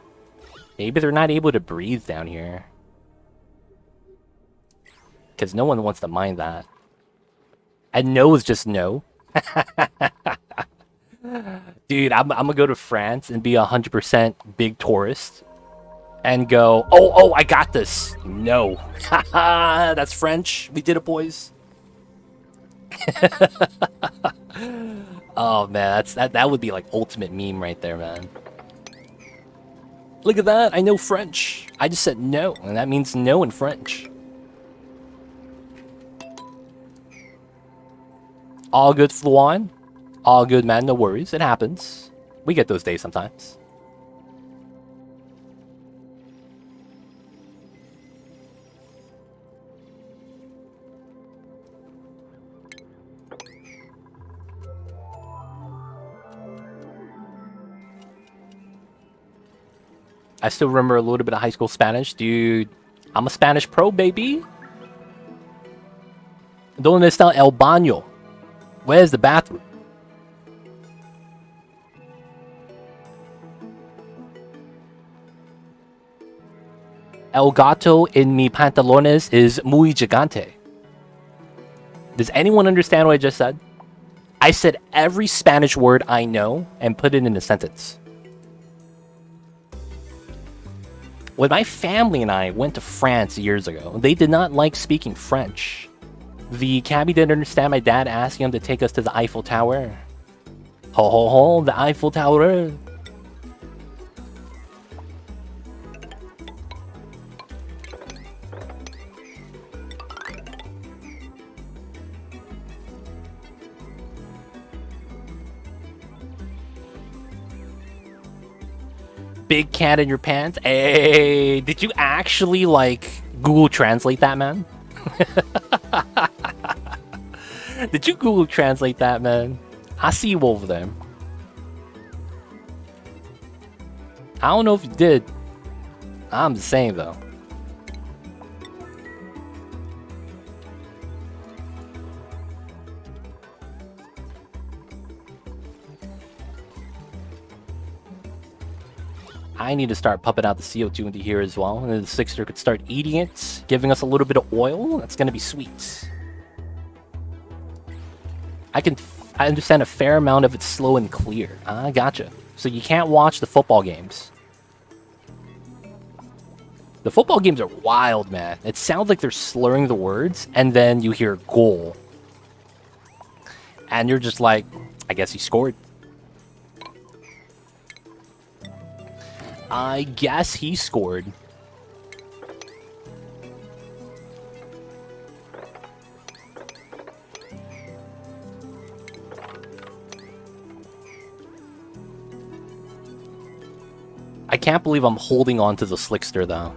Maybe they're not able to breathe down here. Because no one wants to mine that. And no is just no. Dude, I'm gonna go to France and be 100% big tourist. And go, oh, I got this. No. Haha, that's French. We did it, boys. Oh, man, that would be like ultimate meme right there, man. Look at that. I know French. I just said no, and that means no in French. All good, Fluan. All good, man. No worries. It happens. We get those days sometimes. I still remember a little bit of high school Spanish. Dude, I'm a Spanish pro, baby. ¿Dónde está el baño? Where's the bathroom? El gato en mi pantalones is muy gigante. Does anyone understand what I just said? I said every Spanish word I know and put it in a sentence. When my family and I went to France years ago, they did not like speaking French. The cabbie didn't understand my dad asking him to take us to the Eiffel Tower. Ho ho ho, the Eiffel Tower. Big cat in your pants? Hey, did you actually, like, Google Translate that, man? Did you Google Translate that, man? I see you over there. I don't know if you did. I'm just saying, though. I need to start pumping out the CO2 into here as well, and then the Sixer could start eating it, giving us a little bit of oil. That's gonna be sweet. I understand a fair amount of it's slow and clear. Ah, gotcha. So you can't watch the football games. The football games are wild, man. It sounds like they're slurring the words, and then you hear goal. And you're just like, I guess he scored. I guess he scored. I can't believe I'm holding on to the Slickster, though.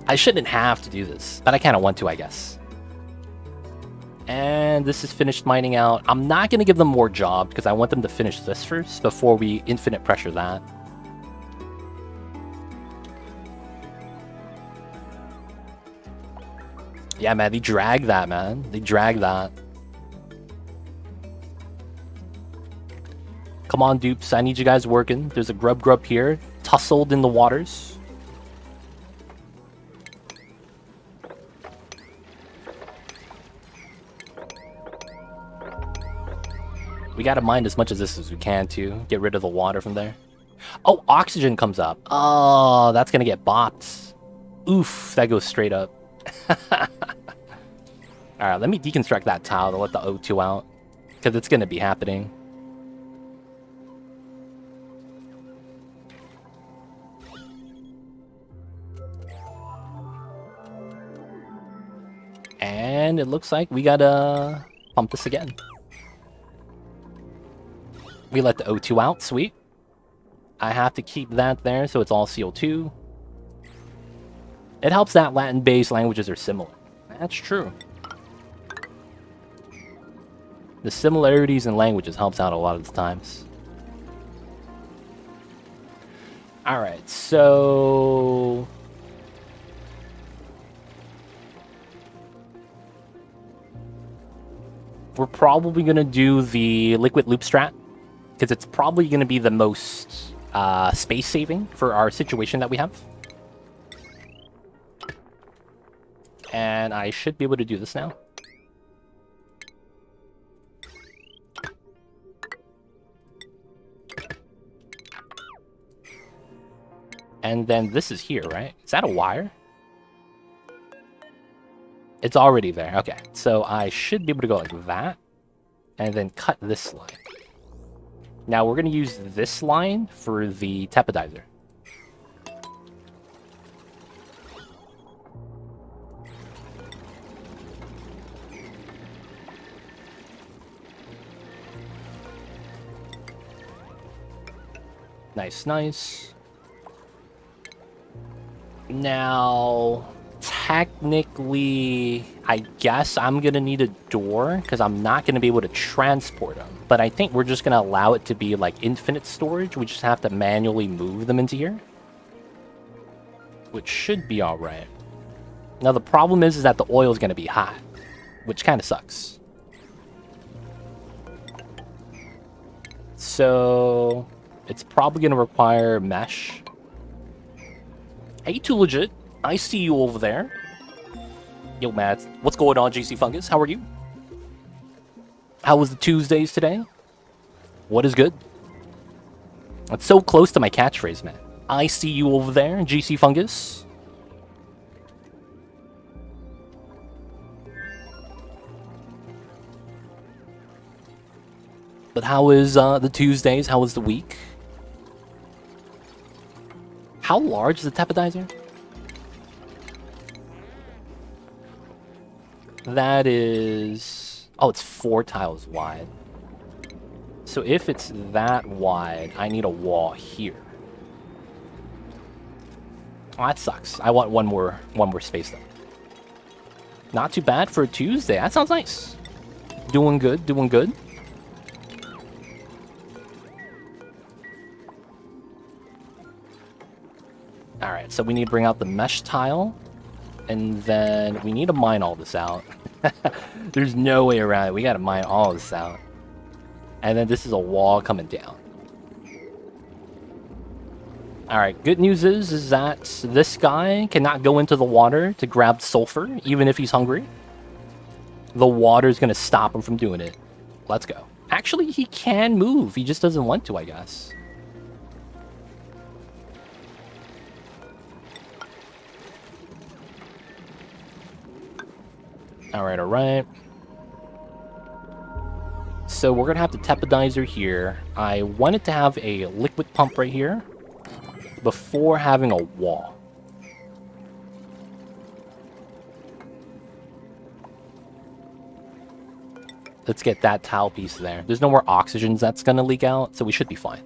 I shouldn't have to do this, but I kind of want to, I guess. And this is finished mining out. I'm not going to give them more jobs because I want them to finish this first before we infinite pressure that. Yeah, man, they drag that, man. They drag that. Come on, dupes. I need you guys working. There's a grub here, tussled in the waters. We gotta mine as much of this as we can, too. Get rid of the water from there. Oh, oxygen comes up. Oh, that's gonna get bopped. Oof, that goes straight up. Alright, let me deconstruct that tile to let the O2 out. Because it's gonna be happening. And it looks like we gotta pump this again. We let the O2 out, sweet. I have to keep that there so it's all CO2. It helps that Latin-based languages are similar. That's true. The similarities in languages helps out a lot of the times. Alright, so... we're probably going to do the liquid loop strat, because it's probably going to be the most space-saving for our situation that we have. And I should be able to do this now. And then this is here, right? Is that a wire? It's already there. Okay, so I should be able to go like that. And then cut this line. Now we're going to use this line for the tepodizer. Nice, nice. Now, technically, I guess I'm going to need a door because I'm not going to be able to transport them. But I think we're just going to allow it to be like infinite storage. We just have to manually move them into here, which should be all right. Now, the problem is that the oil is going to be hot, which kind of sucks. So it's probably going to require mesh. Hey, Too Legit. I see you over there. Yo, Matt. What's going on, GC Fungus? How are you? How was the Tuesdays today? What is good? It's so close to my catchphrase, man. I see you over there, GC Fungus. But how is the Tuesdays? How was the week? How large is the tepodizer? That is... oh, it's 4 tiles wide. So if it's that wide, I need a wall here. Oh, that sucks. I want one more space though. Not too bad for a Tuesday. That sounds nice. Doing good, doing good. Alright, so we need to bring out the mesh tile. And then we need to mine all this out. There's no way around it. We gotta mine all this out. And then this is a wall coming down. Alright, good news is that this guy cannot go into the water to grab sulfur, even if he's hungry. The water's gonna stop him from doing it. Let's go. Actually, he can move. He just doesn't want to, I guess. Alright, alright. So we're gonna have the tepodizer here. I wanted to have a liquid pump right here before having a wall. Let's get that tile piece there. There's no more oxygen that's gonna leak out, so we should be fine.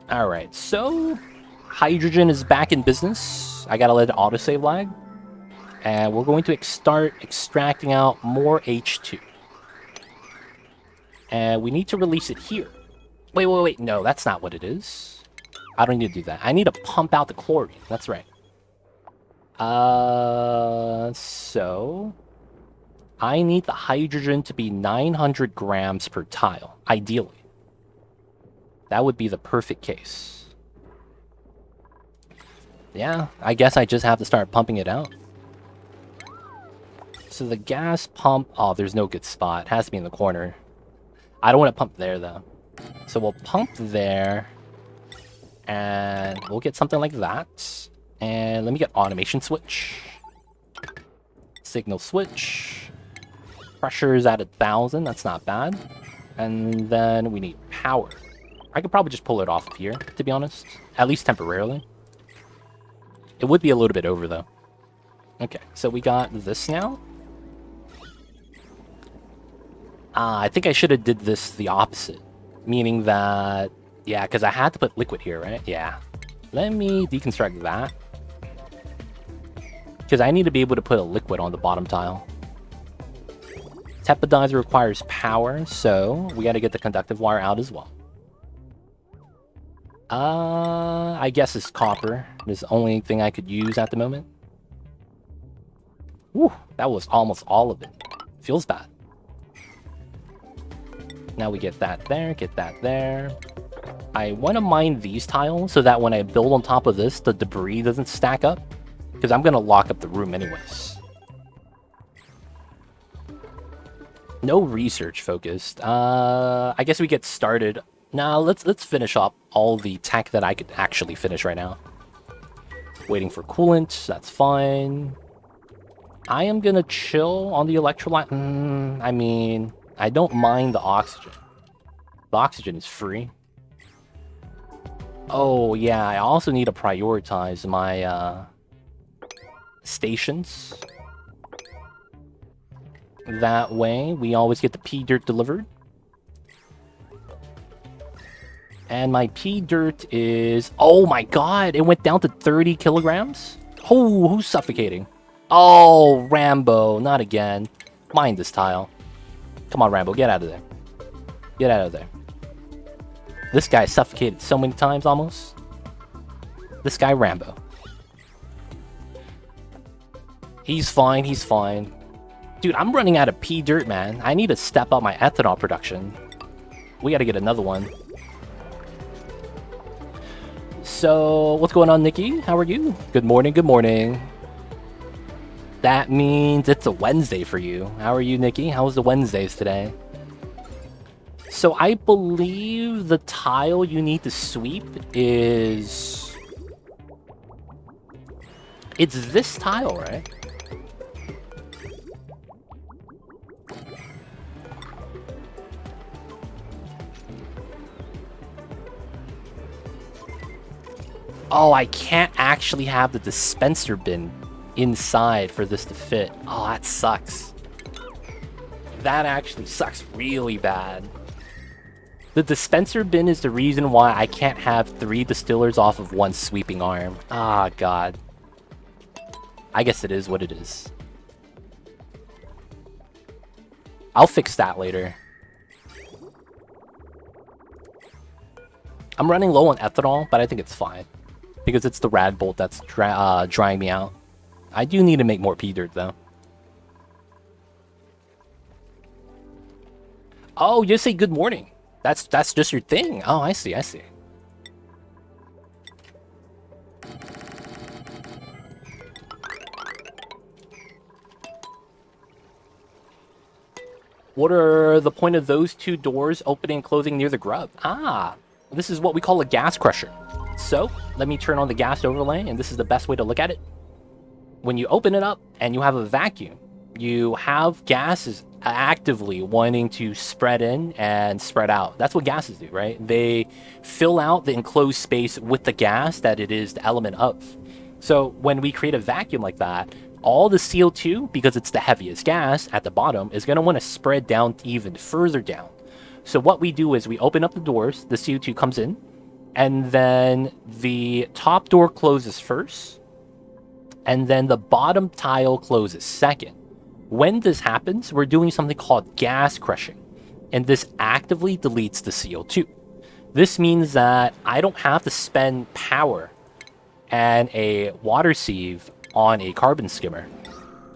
Alright, so hydrogen is back in business. I gotta let it autosave lag. And we're going to start extracting out more H2. And we need to release it here. Wait. No, that's not what it is. I don't need to do that. I need to pump out the chlorine. That's right. So I need the hydrogen to be 900 grams per tile, ideally. That would be the perfect case. Yeah, I guess I just have to start pumping it out. So the gas pump... Oh, there's no good spot. It has to be in the corner. I don't want to pump there, though. So we'll pump there. And we'll get something like that. And let me get automation switch. Signal switch. Pressure is at 1,000. That's not bad. And then we need power. I could probably just pull it off of here, to be honest. At least temporarily. It would be a little bit over, though. Okay, so we got this now. I think I should have did this the opposite. Meaning that... Yeah, because I had to put liquid here, right? Yeah. Let me deconstruct that. Because I need to be able to put a liquid on the bottom tile. Tepodizer requires power, so we got to get the conductive wire out as well. I guess it's copper. It's the only thing I could use at the moment. Whew, that was almost all of it. Feels bad. Now we get that there, get that there. I want to mine these tiles so that when I build on top of this, the debris doesn't stack up. Because I'm going to lock up the room anyways. No research focused. I guess we get started. Now let's finish up all the tech that I could actually finish right now. Waiting for coolant, that's fine. I am gonna chill on the electrolyte. I mean, I don't mind the oxygen. The oxygen is free. Oh yeah, I also need to prioritize my stations. That way, we always get the pea dirt delivered. And my pea dirt is... Oh my god, it went down to 30 kilograms? Oh, who's suffocating? Oh, Rambo, not again. Mind this tile. Come on, Rambo, get out of there. Get out of there. This guy suffocated so many times, almost. This guy, Rambo. He's fine, he's fine. Dude, I'm running out of pea dirt, man. I need to step up my ethanol production. We gotta get another one. So, what's going on, Nikki? How are you? Good morning, good morning. That means it's a Wednesday for you. How are you, Nikki? How's the Wednesdays today? So, I believe the tile you need to sweep is... It's this tile, right? Oh, I can't actually have the dispenser bin inside for this to fit. Oh, that sucks. That actually sucks really bad. The dispenser bin is the reason why I can't have 3 distillers off of 1 sweeping arm. Ah, God. I guess it is what it is. I'll fix that later. I'm running low on ethanol, but I think it's fine. Because it's the rad bolt that's drying me out. I do need to make more pea dirt, though. Oh, you say good morning. That's just your thing. Oh, I see, I see. What are the point of those 2 doors opening and closing near the grub? Ah, this is what we call a gas crusher. So, let me turn on the gas overlay, and this is the best way to look at it. When you open it up and you have a vacuum, you have gases actively wanting to spread in and spread out. That's what gases do, right? They fill out the enclosed space with the gas that it is the element of. So when we create a vacuum like that, all the CO2, because it's the heaviest gas at the bottom, is going to want to spread down even further down. So what we do is we open up the doors, the CO2 comes in, and then the top door closes first, and then the bottom tile closes second. When this happens, we're doing something called gas crushing, and this actively deletes the CO2. This means that I don't have to spend power and a water sieve on a carbon skimmer.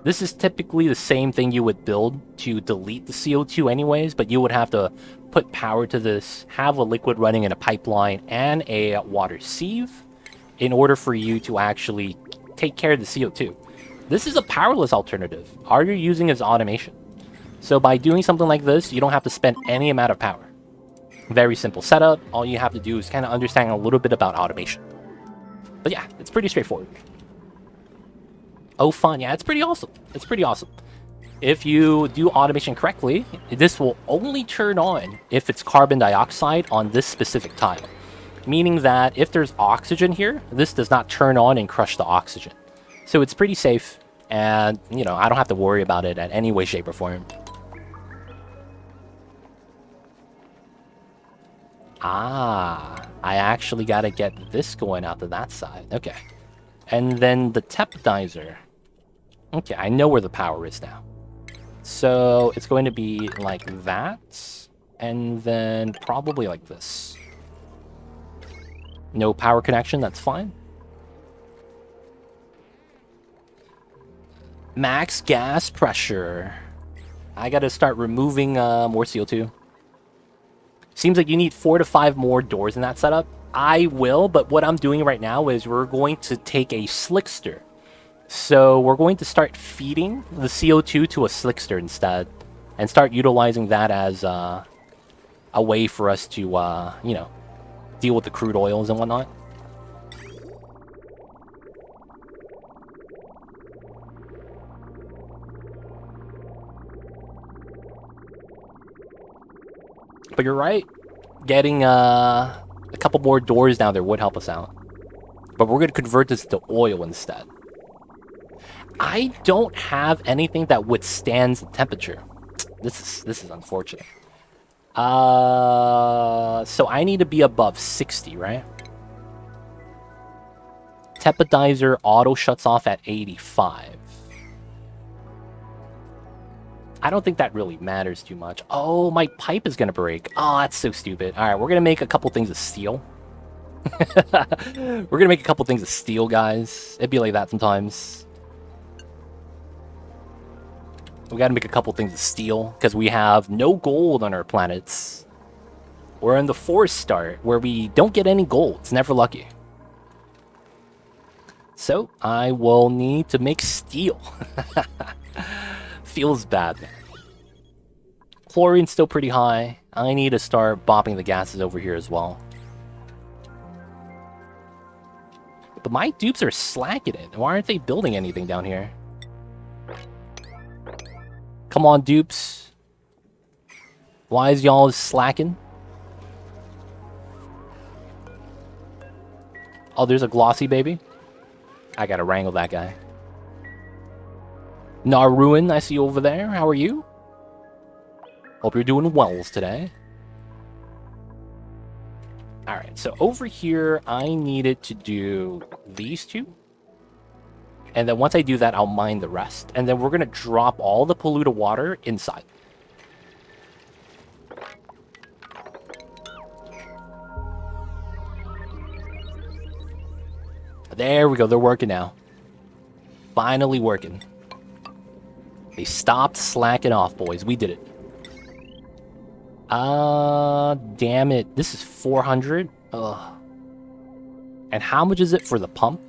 This is typically the same thing you would build to delete the CO2 anyways, but you would have to put power to this, have a liquid running in a pipeline, and a water sieve in order for you to actually take care of the CO2. This is a powerless alternative. All you're using is automation. So by doing something like this, you don't have to spend any amount of power. Very simple setup. All you have to do is kind of understand a little bit about automation. But yeah, it's pretty straightforward. Oh, fun. Yeah, it's pretty awesome. It's pretty awesome. If you do automation correctly, this will only turn on if it's carbon dioxide on this specific tile. Meaning that if there's oxygen here, this does not turn on and crush the oxygen. So it's pretty safe, and, you know, I don't have to worry about it in any way, shape, or form. Ah, I actually gotta get this going out to that side. Okay. And then the tepdizer. Okay, I know where the power is now. So it's going to be like that, and then probably like this. No power connection, that's fine. Max gas pressure. I gotta start removing more CO2. Seems like you need 4 to 5 more doors in that setup. I will, but what I'm doing right now is we're going to take a slickster. So we're going to start feeding the CO2 to a slickster instead, and start utilizing that as a way for us to, you know, deal with the crude oils and whatnot. But you're right, getting a couple more doors down there would help us out. But we're going to convert this to oil instead. I don't have anything that withstands the temperature. This is unfortunate. So I need to be above 60, right? Tepdizer auto shuts off at 85. I don't think that really matters too much. Oh, my pipe is gonna break. Oh, that's so stupid. All right, we're gonna make a couple things of steel. We're gonna make a couple things of steel, guys. It'd be like that sometimes. We gotta make a couple things of steel, because we have no gold on our planets. We're in the forest start, where we don't get any gold. It's never lucky. So, I will need to make steel. Feels bad, man. Chlorine's still pretty high. I need to start bopping the gases over here as well. But my dupes are slacking it. Why aren't they building anything down here? Come on, dupes. Why is y'all slacking? Oh, there's a glossy baby. I gotta wrangle that guy. Naruin, I see you over there. How are you? Hope you're doing wells today. Alright, so over here, I needed to do these two. And then once I do that, I'll mine the rest. And then we're going to drop all the polluted water inside. There we go. They're working now. Finally working. They stopped slacking off, boys. We did it. Damn it. This is 400. Ugh. And how much is it for the pump?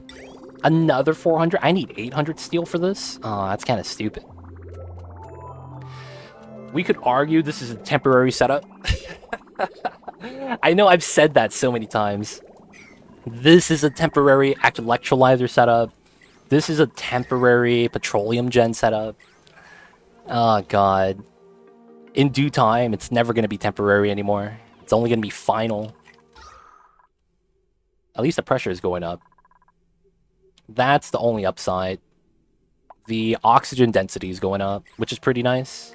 Another 400? I need 800 steel for this? Oh, that's kind of stupid. We could argue this is a temporary setup. I know I've said that so many times. This is a temporary electrolyzer setup. This is a temporary petroleum gen setup. Oh, God. In due time, it's never going to be temporary anymore. It's only going to be final. At least the pressure is going up. That's the only upside. The oxygen density is going up, which is pretty nice.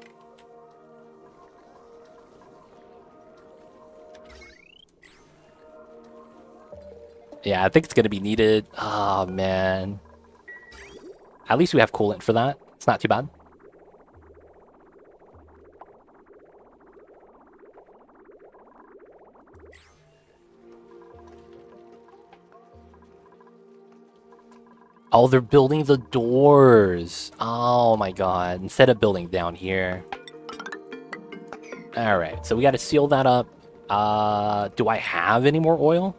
Yeah, I think it's going to be needed. Oh, man. At least we have coolant for that. It's not too bad. Oh, they're building the doors. Oh my god. Instead of building down here. Alright, so we gotta seal that up. Do I have any more oil?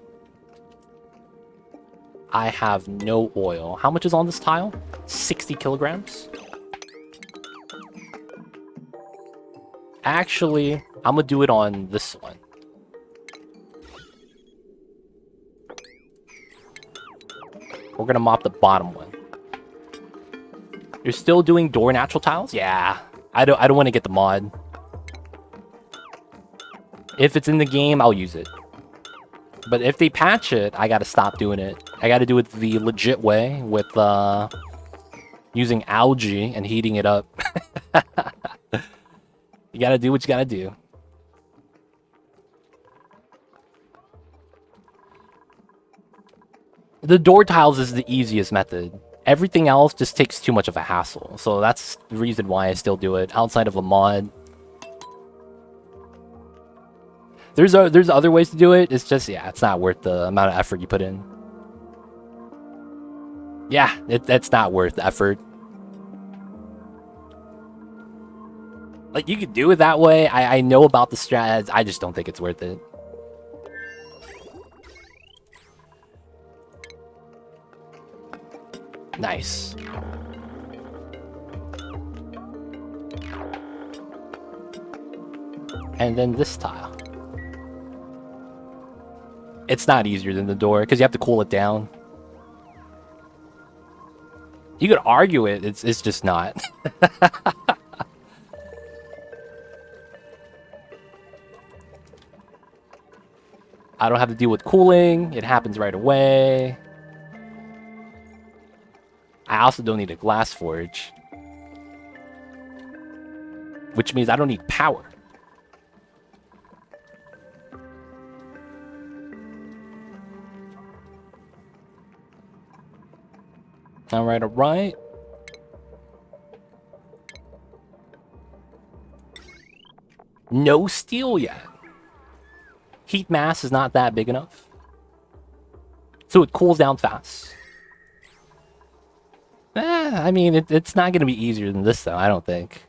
I have no oil. How much is on this tile? 60 kilograms? Actually, I'm gonna do it on this one. We're gonna mop the bottom one. You're still doing door natural tiles? Yeah. I don't want to get the mod. If it's in the game, I'll use it. But if they patch it, I gotta stop doing it. I gotta do it the legit way with using algae and heating it up. You gotta do what you gotta do. The door tiles is the easiest method. Everything else just takes too much of a hassle. So that's the reason why I still do it outside of a mod. There's other ways to do it. It's just, yeah, it's not worth the amount of effort you put in. Yeah, it's not worth the effort. Like, you could do it that way. I know about the strats. I just don't think it's worth it. Nice. And then this tile. It's not easier than the door, because you have to cool it down. You could argue it, it's just not. I don't have to deal with cooling, it happens right away. I also don't need a glass forge. Which means I don't need power. Alright, alright. No steel yet. Heat mass is not that big enough. So it cools down fast. I mean, it's not going to be easier than this, though, I don't think.